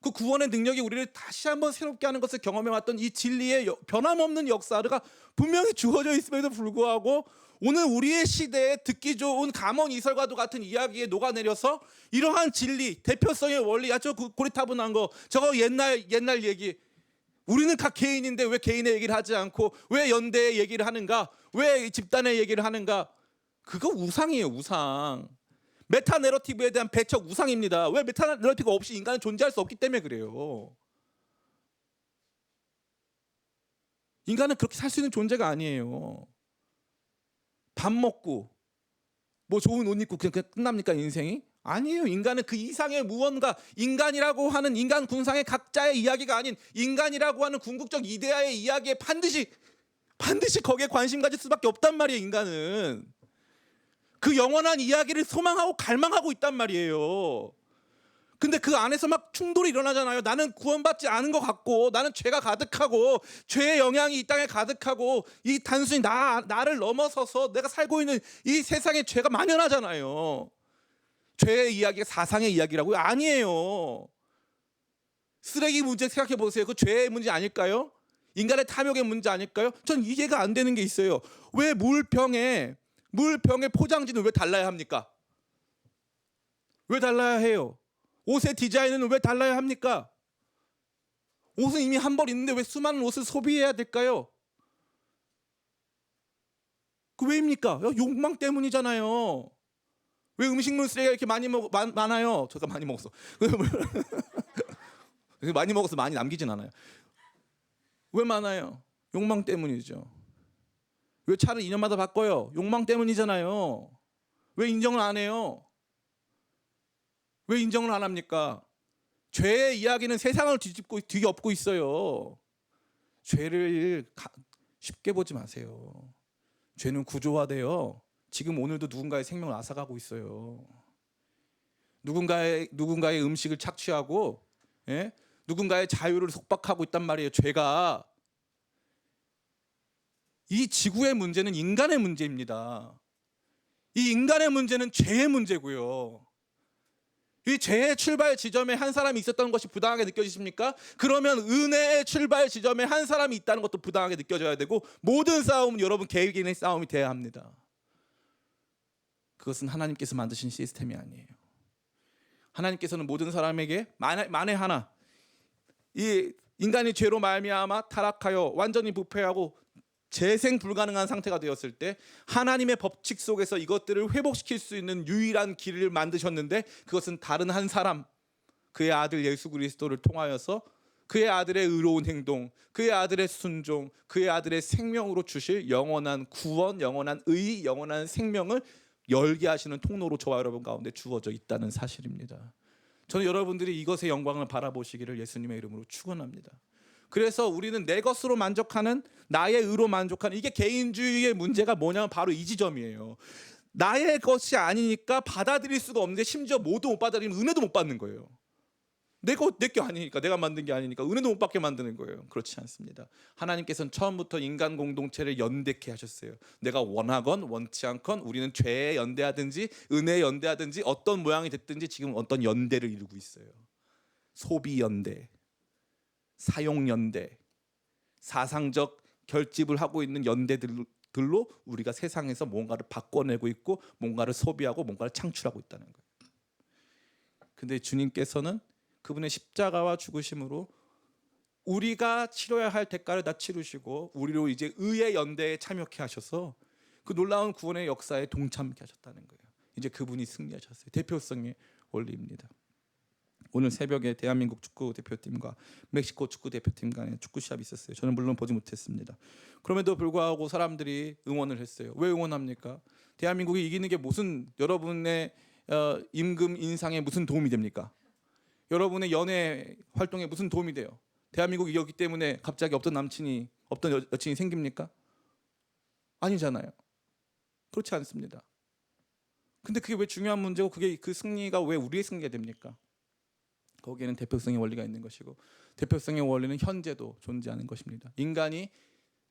그 구원의 능력이 우리를 다시 한번 새롭게 하는 것을 경험해왔던 이 진리의 변함없는 역사가 분명히 주어져 있음에도 불구하고 오늘 우리의 시대에 듣기 좋은 감언 이설과도 같은 이야기에 녹아내려서 이러한 진리, 대표성의 원리, 저 고리타분한 거, 저거 옛날 얘기, 우리는 각 개인인데 왜 개인의 얘기를 하지 않고 왜 연대의 얘기를 하는가, 왜 집단의 얘기를 하는가? 그거 우상이에요, 우상. 메타 내러티브에 대한 배척 우상입니다. 왜 메타 내러티브가 없이 인간은 존재할 수 없기 때문에 그래요. 인간은 그렇게 살 수 있는 존재가 아니에요. 밥 먹고 뭐 좋은 옷 입고 그냥 끝납니까 인생이? 아니에요. 인간은 그 이상의 무언가, 인간이라고 하는 인간 군상의 각자의 이야기가 아닌 인간이라고 하는 궁극적 이데아의 이야기에 반드시 거기에 관심 가질 수밖에 없단 말이에요. 인간은 그 영원한 이야기를 소망하고 갈망하고 있단 말이에요. 근데 그 안에서 막 충돌이 일어나잖아요. 나는 구원받지 않은 것 같고, 나는 죄가 가득하고, 죄의 영향이 이 땅에 가득하고, 이 단순히 나를 넘어서서 내가 살고 있는 이 세상에 죄가 만연하잖아요. 죄의 이야기가 사상의 이야기라고요? 아니에요. 쓰레기 문제 생각해 보세요. 그 죄의 문제 아닐까요? 인간의 탐욕의 문제 아닐까요? 전 이해가 안 되는 게 있어요. 왜 물병의 포장지는 왜 달라야 합니까? 왜 달라야 해요? 옷의 디자인은 왜 달라야 합니까? 옷은 이미 한 벌 있는데 왜 수많은 옷을 소비해야 될까요? 그 왜입니까? 욕망 때문이잖아요. 왜 음식물 쓰레기가 이렇게 많아요? 제가 많이 먹었어. 많이 먹어서 많이 남기진 않아요. 왜 많아요? 욕망 때문이죠. 왜 차를 2년마다 바꿔요? 욕망 때문이잖아요. 왜 인정을 안 해요? 왜 인정을 안 합니까? 죄의 이야기는 세상을 뒤엎고 있어요. 죄를 쉽게 보지 마세요. 죄는 구조화돼요. 지금 오늘도 누군가의 생명을 앗아가고 있어요. 누군가의 음식을 착취하고, 누군가의 자유를 속박하고 있단 말이에요. 죄가. 이 지구의 문제는 인간의 문제입니다. 이 인간의 문제는 죄의 문제고요. 이 죄의 출발 지점에 한 사람이 있었던 것이 부당하게 느껴지십니까? 그러면 은혜의 출발 지점에 한 사람이 있다는 것도 부당하게 느껴져야 되고, 모든 싸움은 여러분 개개인의 싸움이 돼야 합니다. 그것은 하나님께서 만드신 시스템이 아니에요. 하나님께서는 모든 사람에게 만에 하나 이 인간이 죄로 말미암아 타락하여 완전히 부패하고 재생 불가능한 상태가 되었을 때 하나님의 법칙 속에서 이것들을 회복시킬 수 있는 유일한 길을 만드셨는데 그것은 다른 한 사람, 그의 아들 예수 그리스도를 통하여서 그의 아들의 의로운 행동, 그의 아들의 순종, 그의 아들의 생명으로 주실 영원한 구원, 영원한 의, 영원한 생명을 열게 하시는 통로로 저와 여러분 가운데 주어져 있다는 사실입니다. 저는 여러분들이 이것의 영광을 바라보시기를 예수님의 이름으로 축원합니다. 그래서 우리는 내 것으로 만족하는, 나의 의로 만족하는, 이게 개인주의의 문제가 뭐냐면 바로 이 지점이에요. 나의 것이 아니니까 받아들일 수가 없는데 심지어 모두 못 받아들이면 은혜도 못 받는 거예요. 내 게 아니니까, 내가 만든 게 아니니까 은혜도 못 받게 만드는 거예요. 그렇지 않습니다. 하나님께서는 처음부터 인간 공동체를 연대케 하셨어요. 내가 원하건 원치 않건 우리는 죄에 연대하든지 은혜에 연대하든지 어떤 모양이 됐든지 지금 어떤 연대를 이루고 있어요. 소비 연대, 사용 연대, 사상적 결집을 하고 있는 연대들로 우리가 세상에서 뭔가를 바꿔내고 있고 뭔가를 소비하고 뭔가를 창출하고 있다는 거예요. 근데 주님께서는 그분의 십자가와 죽으심으로 우리가 치러야 할 대가를 다 치르시고 우리로 이제 의의 연대에 참여케 하셔서 그 놀라운 구원의 역사에 동참케 하셨다는 거예요. 이제 그분이 승리하셨어요. 대표성의 원리입니다. 오늘 새벽에 대한민국 축구 대표팀과 멕시코 축구 대표팀 간의 축구 시합이 있었어요. 저는 물론 보지 못했습니다. 그럼에도 불구하고 사람들이 응원을 했어요. 왜 응원합니까? 대한민국이 이기는 게 무슨 여러분의 임금 인상에 무슨 도움이 됩니까? 여러분의 연애 활동에 무슨 도움이 돼요? 대한민국이 이겼기 때문에 갑자기 없던 남친이 없던 여친이 생깁니까? 아니잖아요. 그렇지 않습니다. 근데 그게 왜 중요한 문제고 그게 그 승리가 왜 우리의 승리가 됩니까? 거기에는 대표성의 원리가 있는 것이고 대표성의 원리는 현재도 존재하는 것입니다. 인간이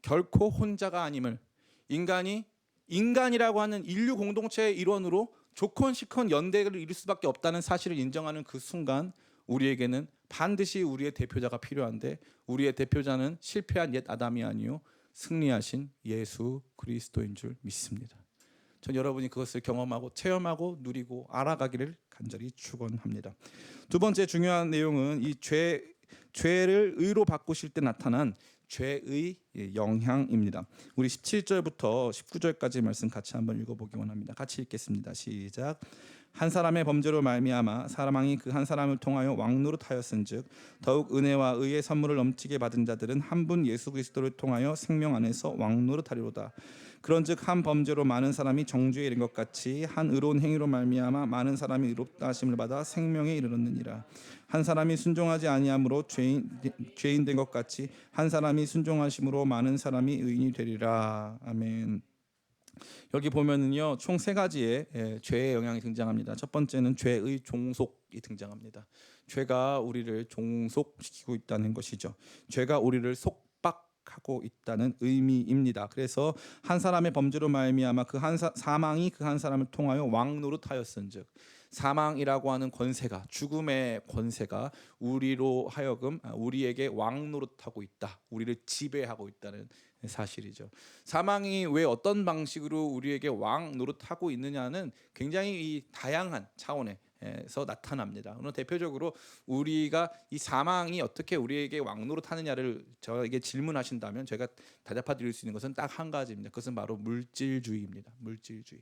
결코 혼자가 아님을, 인간이 인간이라고 하는 인류 공동체의 일원으로 조건시컨 연대를 이룰 수밖에 없다는 사실을 인정하는 그 순간 우리에게는 반드시 우리의 대표자가 필요한데 우리의 대표자는 실패한 옛 아담이 아니요 승리하신 예수 그리스도인 줄 믿습니다. 전 여러분이 그것을 경험하고 체험하고 누리고 알아가기를 간절히 축원합니다. 두 번째 중요한 내용은 이 죄를 의로 바꾸실 때 나타난 죄의 영향입니다. 우리 17절부터 19절까지 말씀 같이 한번 읽어보기 원합니다. 같이 읽겠습니다. 시작. 한 사람의 범죄로 말미암아 사망이 그 한 사람을 통하여 왕노릇하였은즉 더욱 은혜와 의의 선물을 넘치게 받은 자들은 한 분 예수 그리스도를 통하여 생명 안에서 왕노릇하리로다. 그런즉 한 범죄로 많은 사람이 정죄에 이른 것 같이 한 의로운 행위로 말미암아 많은 사람이 의롭다 하심을 받아 생명에 이르렀느니라. 한 사람이 순종하지 아니함으로 죄인 된 것 같이 한 사람이 순종하심으로 많은 사람이 의인이 되리라. 아멘. 여기 보면은요 총 세 가지의 죄의 영향이 등장합니다. 첫 번째는 죄의 종속이 등장합니다. 죄가 우리를 종속시키고 있다는 것이죠. 죄가 우리를 속박하고 있다는 의미입니다. 그래서 한 사람의 범죄로 말미암아 그 한 사망이 그 한 사람을 통하여 왕노릇하였은즉 사망이라고 하는 권세가, 죽음의 권세가 우리로 하여금 우리에게 왕노릇하고 있다, 우리를 지배하고 있다는 사실이죠. 사망이 왜 어떤 방식으로 우리에게 왕노릇하고 있느냐는 굉장히 이 다양한 차원에서 나타납니다. 오늘 대표적으로 우리가 이 사망이 어떻게 우리에게 왕노릇하느냐를 저에게 질문하신다면 제가 대답해드릴 수 있는 것은 딱 한 가지입니다. 그것은 바로 물질주의입니다. 물질주의.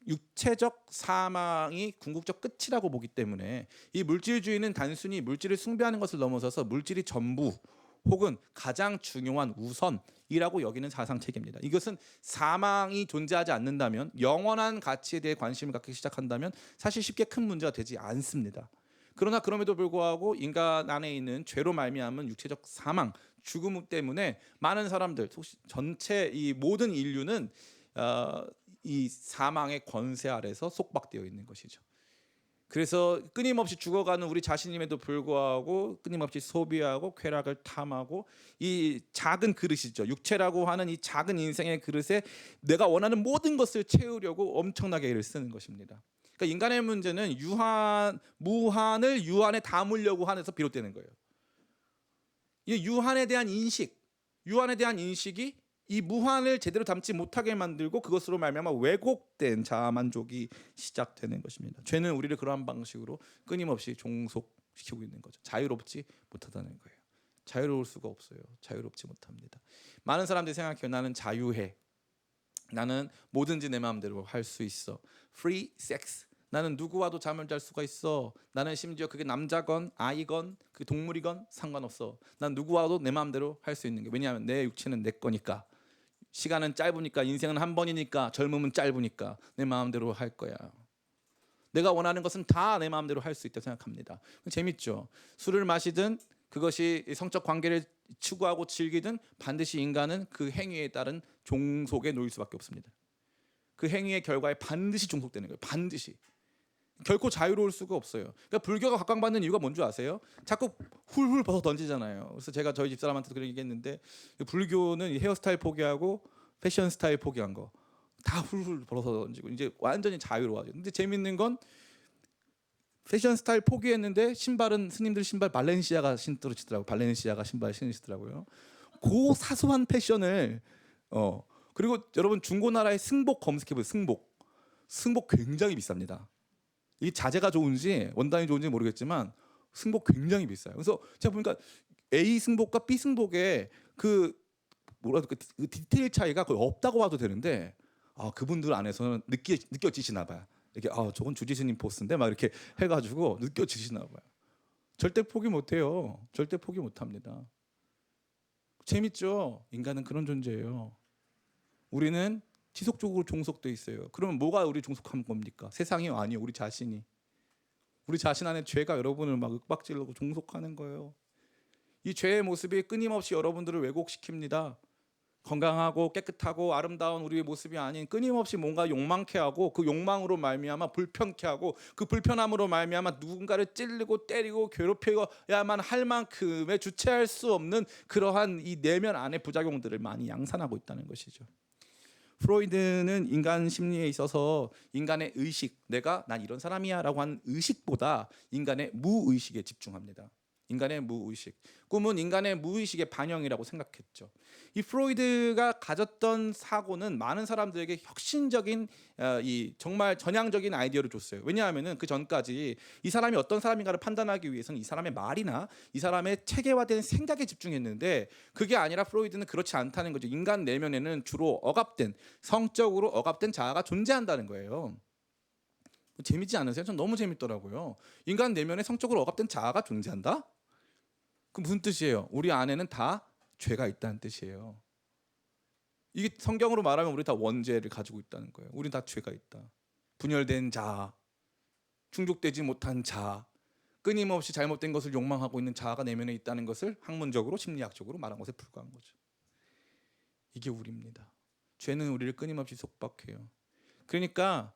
육체적 사망이 궁극적 끝이라고 보기 때문에 이 물질주의는 단순히 물질을 숭배하는 것을 넘어서서 물질이 전부 혹은 가장 중요한 우선이라고 여기는 사상체계입니다. 이것은 사망이 존재하지 않는다면, 영원한 가치에 대해 관심을 갖기 시작한다면 사실 쉽게 큰 문제가 되지 않습니다. 그러나 그럼에도 불구하고 인간 안에 있는 죄로 말미암은 육체적 사망, 죽음 때문에 많은 사람들, 전체 이 모든 인류는 이 사망의 권세 아래서 속박되어 있는 것이죠. 그래서 끊임없이 죽어가는 우리 자신임에도 불구하고 끊임없이 소비하고 쾌락을 탐하고 이 작은 그릇이죠. 육체라고 하는 이 작은 인생의 그릇에 내가 원하는 모든 것을 채우려고 엄청나게 애를 쓰는 것입니다. 그러니까 인간의 문제는 무한을 유한에 담으려고 하면서 비롯되는 거예요. 이 유한에 대한 인식이 이 무한을 제대로 담지 못하게 만들고 그것으로 말미암아 왜곡된 자아만족이 시작되는 것입니다. 죄는 우리를 그러한 방식으로 끊임없이 종속시키고 있는 거죠. 자유롭지 못하다는 거예요. 자유로울 수가 없어요. 자유롭지 못합니다. 많은 사람들이 생각해요. 나는 자유해. 나는 뭐든지 내 마음대로 할 수 있어. Free sex. 나는 누구와도 잠을 잘 수가 있어. 나는 심지어 그게 남자건 아이건 그 동물이건 상관없어. 난 누구와도 내 마음대로 할 수 있는 게, 왜냐하면 내 육체는 내 거니까. 시간은 짧으니까, 인생은 한 번이니까, 젊음은 짧으니까 내 마음대로 할 거야. 내가 원하는 것은 다 내 마음대로 할 수 있다고 생각합니다. 재밌죠? 술을 마시든 그것이 성적 관계를 추구하고 즐기든 반드시 인간은 그 행위에 따른 종속에 놓일 수밖에 없습니다. 그 행위의 결과에 반드시 종속되는 거예요. 반드시. 결코 자유로울 수가 없어요. 그러니까 불교가 각광받는 이유가 뭔지 아세요? 자꾸 훌훌 벗어 던지잖아요. 그래서 제가 저희 집사람한테도 그런 얘기했는데, 불교는 헤어스타일 포기하고 패션 스타일 포기한 거 다 훌훌 벗어 던지고 이제 완전히 자유로워져. 근데 재밌는 건 패션 스타일 포기했는데 신발은 스님들 신발 발렌시아가 신으시더라고요. 발렌시아가 신발 신으시더라고요. 그 사소한 패션을 그리고 여러분 중고나라의 승복 검색해보세요. 승복 굉장히 비쌉니다. 이 자재가 좋은지 원단이 좋은지 모르겠지만 승복 굉장히 비싸요. 그래서 제가 보니까 A 승복과 B 승복의 그 디테일 차이가 거의 없다고 봐도 되는데, 그분들 안에서는 느껴지시나 봐요. 이렇게 저건 주지스님 포스인데 막 이렇게 해가지고 느껴지시나 봐요. 절대 포기 못해요. 절대 포기 못합니다. 재밌죠? 인간은 그런 존재예요. 우리는 지속적으로 종속돼 있어요. 그러면 뭐가 우리 종속한 겁니까? 세상이요? 아니요. 우리 자신이. 우리 자신 안에 죄가 여러분을 막 윽박지르고 종속하는 거예요. 이 죄의 모습이 끊임없이 여러분들을 왜곡시킵니다. 건강하고 깨끗하고 아름다운 우리의 모습이 아닌 끊임없이 뭔가 욕망케 하고, 그 욕망으로 말미암아 불편케 하고, 그 불편함으로 말미암아 누군가를 찔르고 때리고 괴롭혀야만 할 만큼의 주체할 수 없는 그러한 이 내면 안의 부작용들을 많이 양산하고 있다는 것이죠. 프로이드는 인간 심리에 있어서 인간의 의식, 난 이런 사람이야 라고 하는 의식보다 인간의 무의식에 집중합니다. 인간의 무의식. 꿈은 인간의 무의식의 반영이라고 생각했죠. 이 프로이드가 가졌던 사고는 많은 사람들에게 혁신적인, 정말 전향적인 아이디어를 줬어요. 왜냐하면 그 전까지 이 사람이 어떤 사람인가를 판단하기 위해서는 이 사람의 말이나 이 사람의 체계화된 생각에 집중했는데, 그게 아니라 프로이드는 그렇지 않다는 거죠. 인간 내면에는 주로 성적으로 억압된 자아가 존재한다는 거예요. 재밌지 않으세요? 전 너무 재밌더라고요. 인간 내면에 성적으로 억압된 자아가 존재한다? 그 무슨 뜻이에요? 우리 안에는 다 죄가 있다는 뜻이에요. 이게 성경으로 말하면 우리 다 원죄를 가지고 있다는 거예요. 우리 다 죄가 있다. 분열된 자아, 충족되지 못한 자아, 끊임없이 잘못된 것을 욕망하고 있는 자아가 내면에 있다는 것을 학문적으로 심리학적으로 말한 것에 불과한 거죠. 이게 우리입니다. 죄는 우리를 끊임없이 속박해요. 그러니까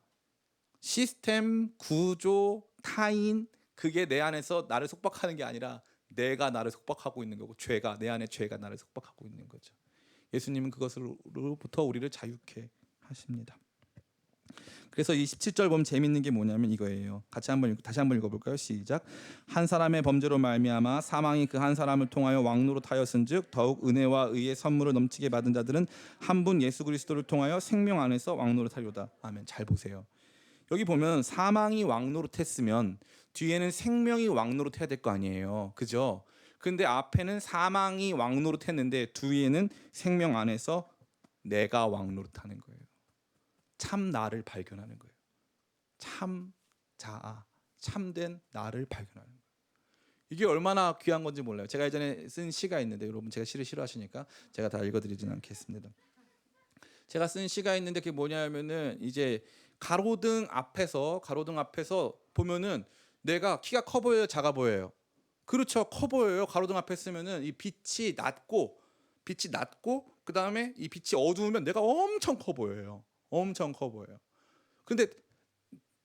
시스템, 구조, 타인, 그게 내 안에서 나를 속박하는 게 아니라 내가 나를 속박하고 있는 거고, 내 안에 죄가 나를 속박하고 있는 거죠. 예수님은 그것으로부터 우리를 자유케 하십니다. 그래서 이 17절 보면 재밌는 게 뭐냐면 이거예요. 다시 한번 읽어볼까요? 시작. 한 사람의 범죄로 말미암아 사망이 그 한 사람을 통하여 왕노릇 하였은즉 더욱 은혜와 의의 선물을 넘치게 받은 자들은 한 분 예수 그리스도를 통하여 생명 안에서 왕노릇 하리로다. 아멘. 잘 보세요. 여기 보면 사망이 왕노릇했으면 뒤에는 생명이 왕노릇해야 될 거 아니에요. 그죠? 근데 앞에는 사망이 왕노릇했는데 뒤에는 생명 안에서 내가 왕노릇하는 거예요. 참 나를 발견하는 거예요. 참 자아, 참된 나를 발견하는 거예요. 이게 얼마나 귀한 건지 몰라요. 제가 예전에 쓴 시가 있는데, 여러분 제가 시를 싫어하시니까 제가 다 읽어드리지는 않겠습니다. 제가 쓴 시가 있는데 그게 뭐냐면은 이제 가로등 앞에서 보면은 내가 키가 커 보여요, 작아 보여요? 그렇죠, 커 보여요. 가로등 앞에 쓰면은 이 빛이 낮고 그 다음에 이 빛이 어두우면 내가 엄청 커 보여요. 엄청 커 보여요. 근데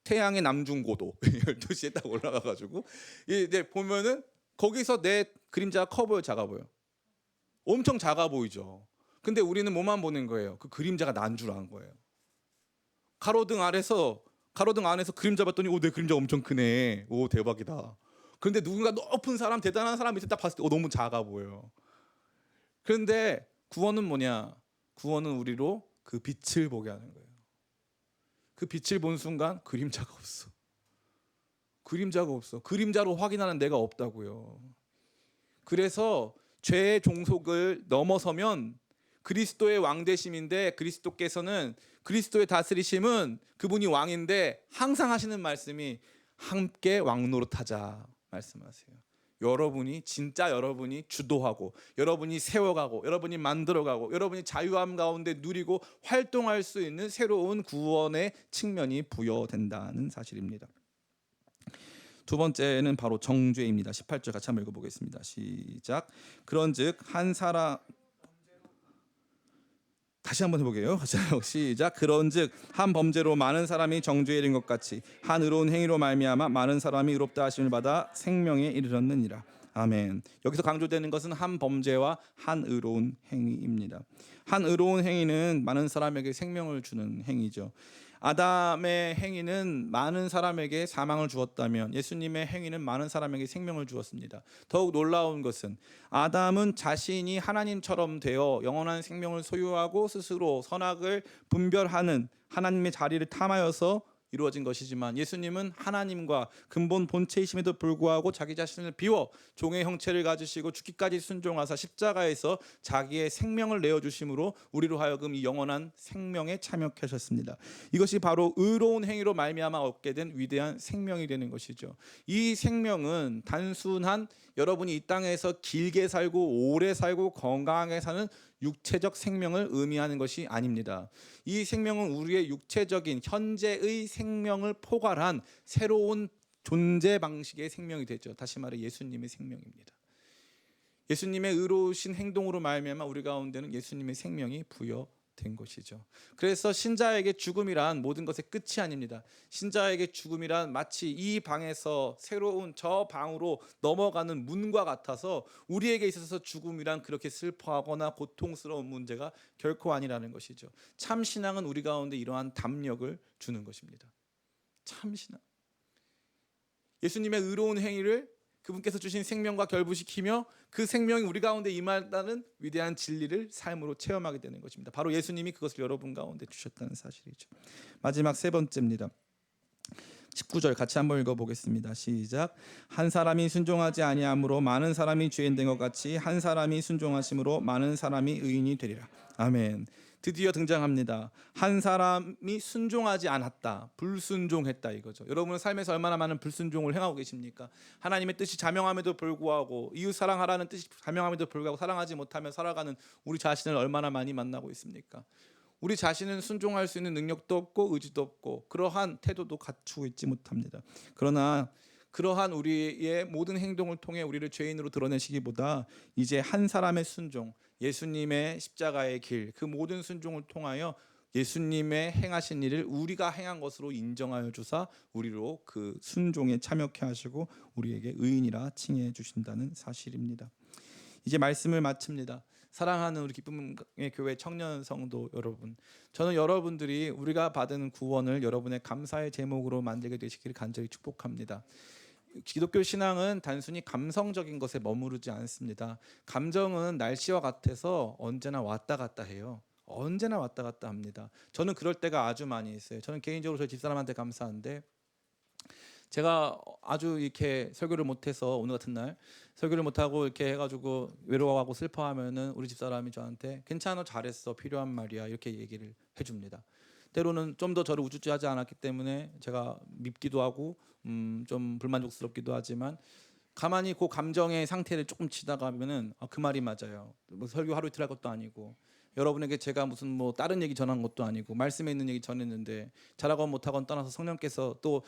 태양의 남중고도 12시에 딱 올라가가지고 이제 보면은 거기서 내 그림자가 커 보여, 작아 보여? 엄청 작아 보이죠. 근데 우리는 뭐만 보는 거예요? 그 그림자가 난 줄 아는 거예요. 가로등 안에서 그림자 봤더니 내 그림자 엄청 크네. 오, 대박이다. 그런데 누군가 높은 사람, 대단한 사람 밑에 딱 봤을 때 너무 작아 보여요. 그런데 구원은 뭐냐? 구원은 우리로 그 빛을 보게 하는 거예요. 그 빛을 본 순간 그림자가 없어. 그림자가 없어. 그림자로 확인하는 내가 없다고요. 그래서 죄의 종속을 넘어서면 그리스도의 왕되심인데, 그리스도께서는, 그리스도의 다스리심은 그분이 왕인데 항상 하시는 말씀이 함께 왕노릇하자 말씀하세요. 여러분이 진짜 여러분이 주도하고, 여러분이 세워가고, 여러분이 만들어가고, 여러분이 자유함 가운데 누리고 활동할 수 있는 새로운 구원의 측면이 부여된다는 사실입니다. 두 번째는 바로 정죄입니다. 18절 같이 한번 읽어보겠습니다. 시작. 그런즉 한 사람, 다시 한번 해보게요. 시작. 그런즉 한 범죄로 많은 사람이 정죄에 이른 것 같이 한 의로운 행위로 말미암아 많은 사람이 의롭다 하심을 받아 생명에 이르렀느니라. 아멘. 여기서 강조되는 것은 한 범죄와 한 의로운 행위입니다. 한 의로운 행위는 많은 사람에게 생명을 주는 행위죠. 아담의 행위는 많은 사람에게 사망을 주었다면 예수님의 행위는 많은 사람에게 생명을 주었습니다. 더욱 놀라운 것은 아담은 자신이 하나님처럼 되어 영원한 생명을 소유하고 스스로 선악을 분별하는 하나님의 자리를 탐하여서 이루어진 것이지만, 예수님은 하나님과 근본 본체이심에도 불구하고 자기 자신을 비워 종의 형체를 가지시고 죽기까지 순종하사 십자가에서 자기의 생명을 내어주심으로 우리로 하여금 이 영원한 생명에 참여케 하셨습니다. 이것이 바로 의로운 행위로 말미암아 얻게 된 위대한 생명이 되는 것이죠. 이 생명은 단순한 여러분이 이 땅에서 길게 살고 오래 살고 건강하게 사는 육체적 생명을 의미하는 것이 아닙니다. 이 생명은 우리의 육체적인 현재의 생명을 포괄한 새로운 존재 방식의 생명이 되죠. 다시 말해 예수님의 생명입니다. 예수님의 의로우신 행동으로 말미암아 우리 가운데는 예수님의 생명이 부여된 것이죠. 그래서 신자에게 죽음이란 모든 것의 끝이 아닙니다. 신자에게 죽음이란 마치 이 방에서 새로운 저 방으로 넘어가는 문과 같아서 우리에게 있어서 죽음이란 그렇게 슬퍼하거나 고통스러운 문제가 결코 아니라는 것이죠. 참 신앙은 우리 가운데 이러한 담력을 주는 것입니다. 참 신앙. 예수님의 의로운 행위를 그분께서 주신 생명과 결부시키며 그 생명이 우리 가운데 임한다는 위대한 진리를 삶으로 체험하게 되는 것입니다. 바로 예수님이 그것을 여러분 가운데 주셨다는 사실이죠. 마지막 세 번째입니다. 19절 같이 한번 읽어보겠습니다. 시작. 한 사람이 순종하지 아니함으로 많은 사람이 죄인 된 것 같이 한 사람이 순종하심으로 많은 사람이 의인이 되리라. 아멘. 드디어 등장합니다. 한 사람이 순종하지 않았다, 불순종했다 이거죠. 여러분은 삶에서 얼마나 많은 불순종을 행하고 계십니까? 하나님의 뜻이 자명함에도 불구하고, 이웃 사랑하라는 뜻이 자명함에도 불구하고 사랑하지 못하며 살아가는 우리 자신을 얼마나 많이 만나고 있습니까? 우리 자신은 순종할 수 있는 능력도 없고 의지도 없고 그러한 태도도 갖추고 있지 못합니다. 그러나 그러한 우리의 모든 행동을 통해 우리를 죄인으로 드러내시기보다 이제 한 사람의 순종, 예수님의 십자가의 길, 그 모든 순종을 통하여 예수님의 행하신 일을 우리가 행한 것으로 인정하여 주사 우리로 그 순종에 참여케 하시고 우리에게 의인이라 칭해 주신다는 사실입니다. 이제 말씀을 마칩니다. 사랑하는 우리 기쁨의 교회 청년 성도 여러분, 저는 여러분들이 우리가 받은 구원을 여러분의 감사의 제목으로 만들게 되시기를 간절히 축복합니다. 기독교 신앙은 단순히 감성적인 것에 머무르지 않습니다. 감정은 날씨와 같아서 언제나 왔다 갔다 해요. 언제나 왔다 갔다 합니다. 저는 그럴 때가 아주 많이 있어요. 저는 개인적으로 저희 집사람한테 감사한데, 제가 아주 이렇게 설교를 못해서 오늘 같은 날 설교를 못하고 이렇게 해가지고 외로워하고 슬퍼하면은 우리 집사람이 저한테 괜찮아, 잘했어, 필요한 말이야 이렇게 얘기를 해줍니다. 때로는 좀 더 저를 우쭈쭈하지 않았기 때문에 제가 밉기도 하고 좀 불만족스럽기도 하지만, 가만히 그 감정의 상태를 조금 치다가면은 그 말이 맞아요. 뭐 설교 하루 이틀 할 것도 아니고, 여러분에게 제가 무슨 뭐 다른 얘기 전한 것도 아니고 말씀에 있는 얘기 전했는데, 잘하건 못하건 떠나서 성령께서 또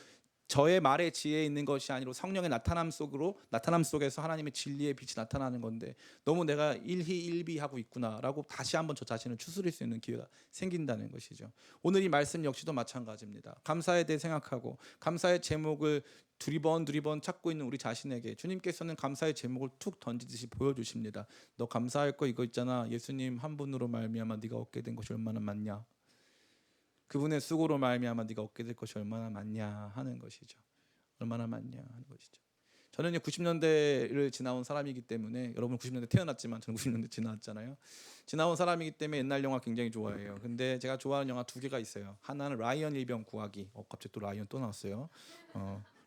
저의 말의 지혜에 있는 것이 아니라 성령의 나타남 속에서 하나님의 진리의 빛이 나타나는 건데, 너무 내가 일희일비하고 있구나라고 다시 한번 저 자신을 추스릴 수 있는 기회가 생긴다는 것이죠. 오늘 이 말씀 역시도 마찬가지입니다. 감사에 대해 생각하고 감사의 제목을 두리번 찾고 있는 우리 자신에게 주님께서는 감사의 제목을 툭 던지듯이 보여주십니다. 너 감사할 거 이거 있잖아. 예수님 한 분으로 말미암아 네가 얻게 된 것이 얼마나 많냐. 그분의 수고로 말미암아 네가 얻게 될 것이 얼마나 많냐 하는 것이죠. 얼마나 많냐 하는 것이죠. 저는 90년대를 지나온 사람이기 때문에, 여러분 90년대 태어났지만 저는 90년대 지나왔잖아요. 지나온 사람이기 때문에 옛날 영화 굉장히 좋아해요. 근데 제가 좋아하는 영화 두 개가 있어요. 하나는 라이언 일병 구하기. 갑자기 또 라이언 또 나왔어요.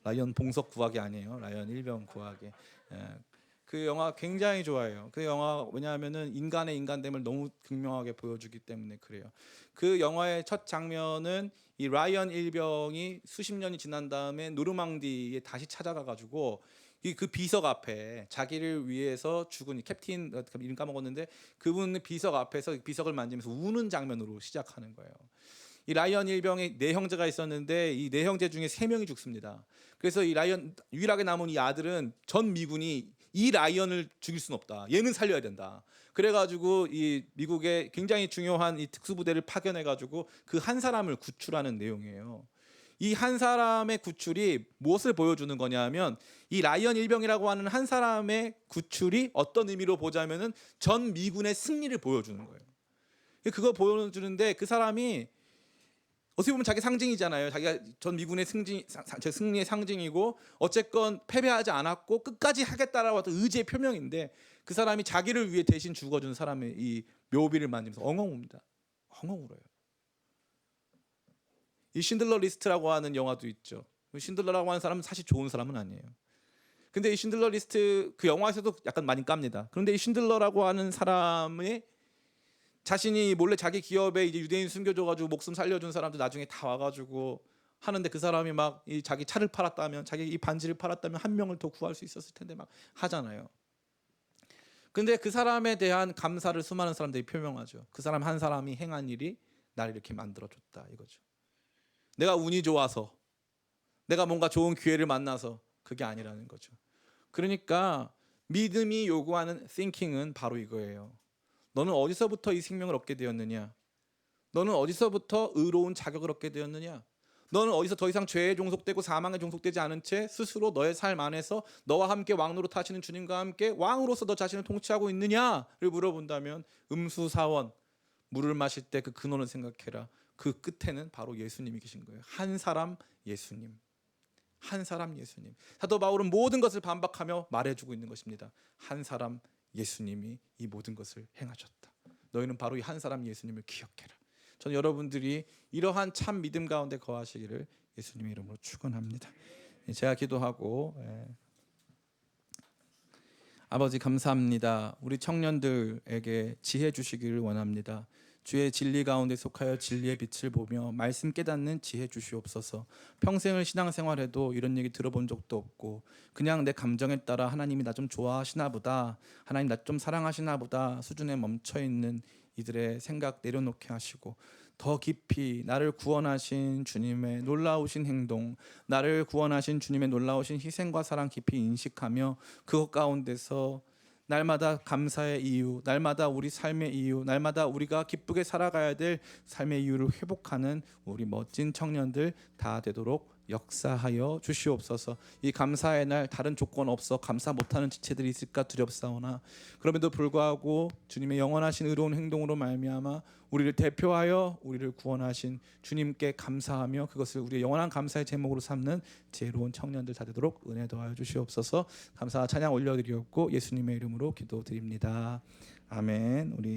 라이언 봉석 구하기 아니에요. 라이언 일병 구하기. 그 영화 굉장히 좋아해요. 그 영화 왜냐하면은 인간의 인간됨을 너무 극명하게 보여주기 때문에 그래요. 그 영화의 첫 장면은 이 라이언 일병이 수십 년이 지난 다음에 노르망디에 다시 찾아가 가지고 그 비석 앞에 자기를 위해서 죽은 캡틴 이름 까먹었는데 그분 비석 앞에서 비석을 만지면서 우는 장면으로 시작하는 거예요. 이 라이언 일병에 네 형제가 있었는데 이 네 형제 중에 세 명이 죽습니다. 그래서 이 라이언 유일하게 남은 이 아들은 전 미군이 이 라이언을 죽일 수는 없다. 얘는 살려야 된다. 그래가지고 이 미국의 굉장히 중요한 이 특수부대를 파견해가지고 그 한 사람을 구출하는 내용이에요. 이 한 사람의 구출이 무엇을 보여주는 거냐면 이 라이언 일병이라고 하는 한 사람의 구출이 어떤 의미로 보자면은 전 미군의 승리를 보여주는 거예요. 그거 보여주는데 그 사람이 어떻게 보면 자기 상징이잖아요. 자기가 전 미군의 승리의 상징이고 어쨌건 패배하지 않았고 끝까지 하겠다라고 어떤 의지의 표명인데 그 사람이 자기를 위해 대신 죽어준 사람의 이 묘비를 만지면서 엉엉 웁니다. 엉엉 울어요. 이 신들러 리스트라고 하는 영화도 있죠. 신들러라고 하는 사람은 사실 좋은 사람은 아니에요. 근데 이 신들러 리스트 그 영화에서도 약간 많이 깝니다. 그런데 이 신들러라고 하는 사람의 자신이 몰래 자기 기업에 이제 유대인 숨겨줘가지고 목숨 살려준 사람도 나중에 다 와가지고 하는데 그 사람이 막 이 자기 차를 팔았다면 자기 이 반지를 팔았다면 한 명을 더 구할 수 있었을 텐데 막 하잖아요. 근데 그 사람에 대한 감사를 수많은 사람들이 표명하죠. 그 사람 한 사람이 행한 일이 나를 이렇게 만들어줬다 이거죠. 내가 운이 좋아서 내가 뭔가 좋은 기회를 만나서 그게 아니라는 거죠. 그러니까 믿음이 요구하는 thinking은 바로 이거예요. 너는 어디서부터 이 생명을 얻게 되었느냐? 너는 어디서부터 의로운 자격을 얻게 되었느냐? 너는 어디서 더 이상 죄에 종속되고 사망에 종속되지 않은 채 스스로 너의 삶 안에서 너와 함께 왕노로 타시는 주님과 함께 왕으로서 너 자신을 통치하고 있느냐를 물어본다면 음수사원 물을 마실 때 그 근원을 생각해라. 그 끝에는 바로 예수님이 계신 거예요. 한 사람 예수님. 한 사람 예수님. 사도 바울은 모든 것을 반박하며 말해주고 있는 것입니다. 한 사람 예수님이 이 모든 것을 행하셨다. 너희는 바로 이 한 사람 예수님을 기억해라. 저는 여러분들이 이러한 참 믿음 가운데 거하시기를 예수님의 이름으로 축원합니다. 제가 기도하고 아버지 감사합니다. 우리 청년들에게 지혜 주시기를 원합니다. 주의 진리 가운데 속하여 진리의 빛을 보며 말씀 깨닫는 지혜 주시옵소서. 평생을 신앙생활해도 이런 얘기 들어본 적도 없고 그냥 내 감정에 따라 하나님이 나 좀 좋아하시나 보다, 하나님 나 좀 사랑하시나 보다 수준에 멈춰있는 이들의 생각 내려놓게 하시고 더 깊이 나를 구원하신 주님의 놀라우신 행동, 나를 구원하신 주님의 놀라우신 희생과 사랑 깊이 인식하며 그것 가운데서 날마다 감사의 이유, 날마다 우리 삶의 이유, 날마다 우리가 기쁘게 살아가야 될 삶의 이유를 회복하는 우리 멋진 청년들 다 되도록 역사하여 주시옵소서. 이 감사의 날 다른 조건 없어 감사 못하는 지체들이 있을까 두렵사오나 그럼에도 불구하고 주님의 영원하신 의로운 행동으로 말미암아 우리를 대표하여 우리를 구원하신 주님께 감사하며 그것을 우리의 영원한 감사의 제목으로 삼는 지혜로운 청년들 다 되도록 은혜 더하여 주시옵소서. 감사와 찬양 올려드리옵고 예수님의 이름으로 기도드립니다. 아멘. 우리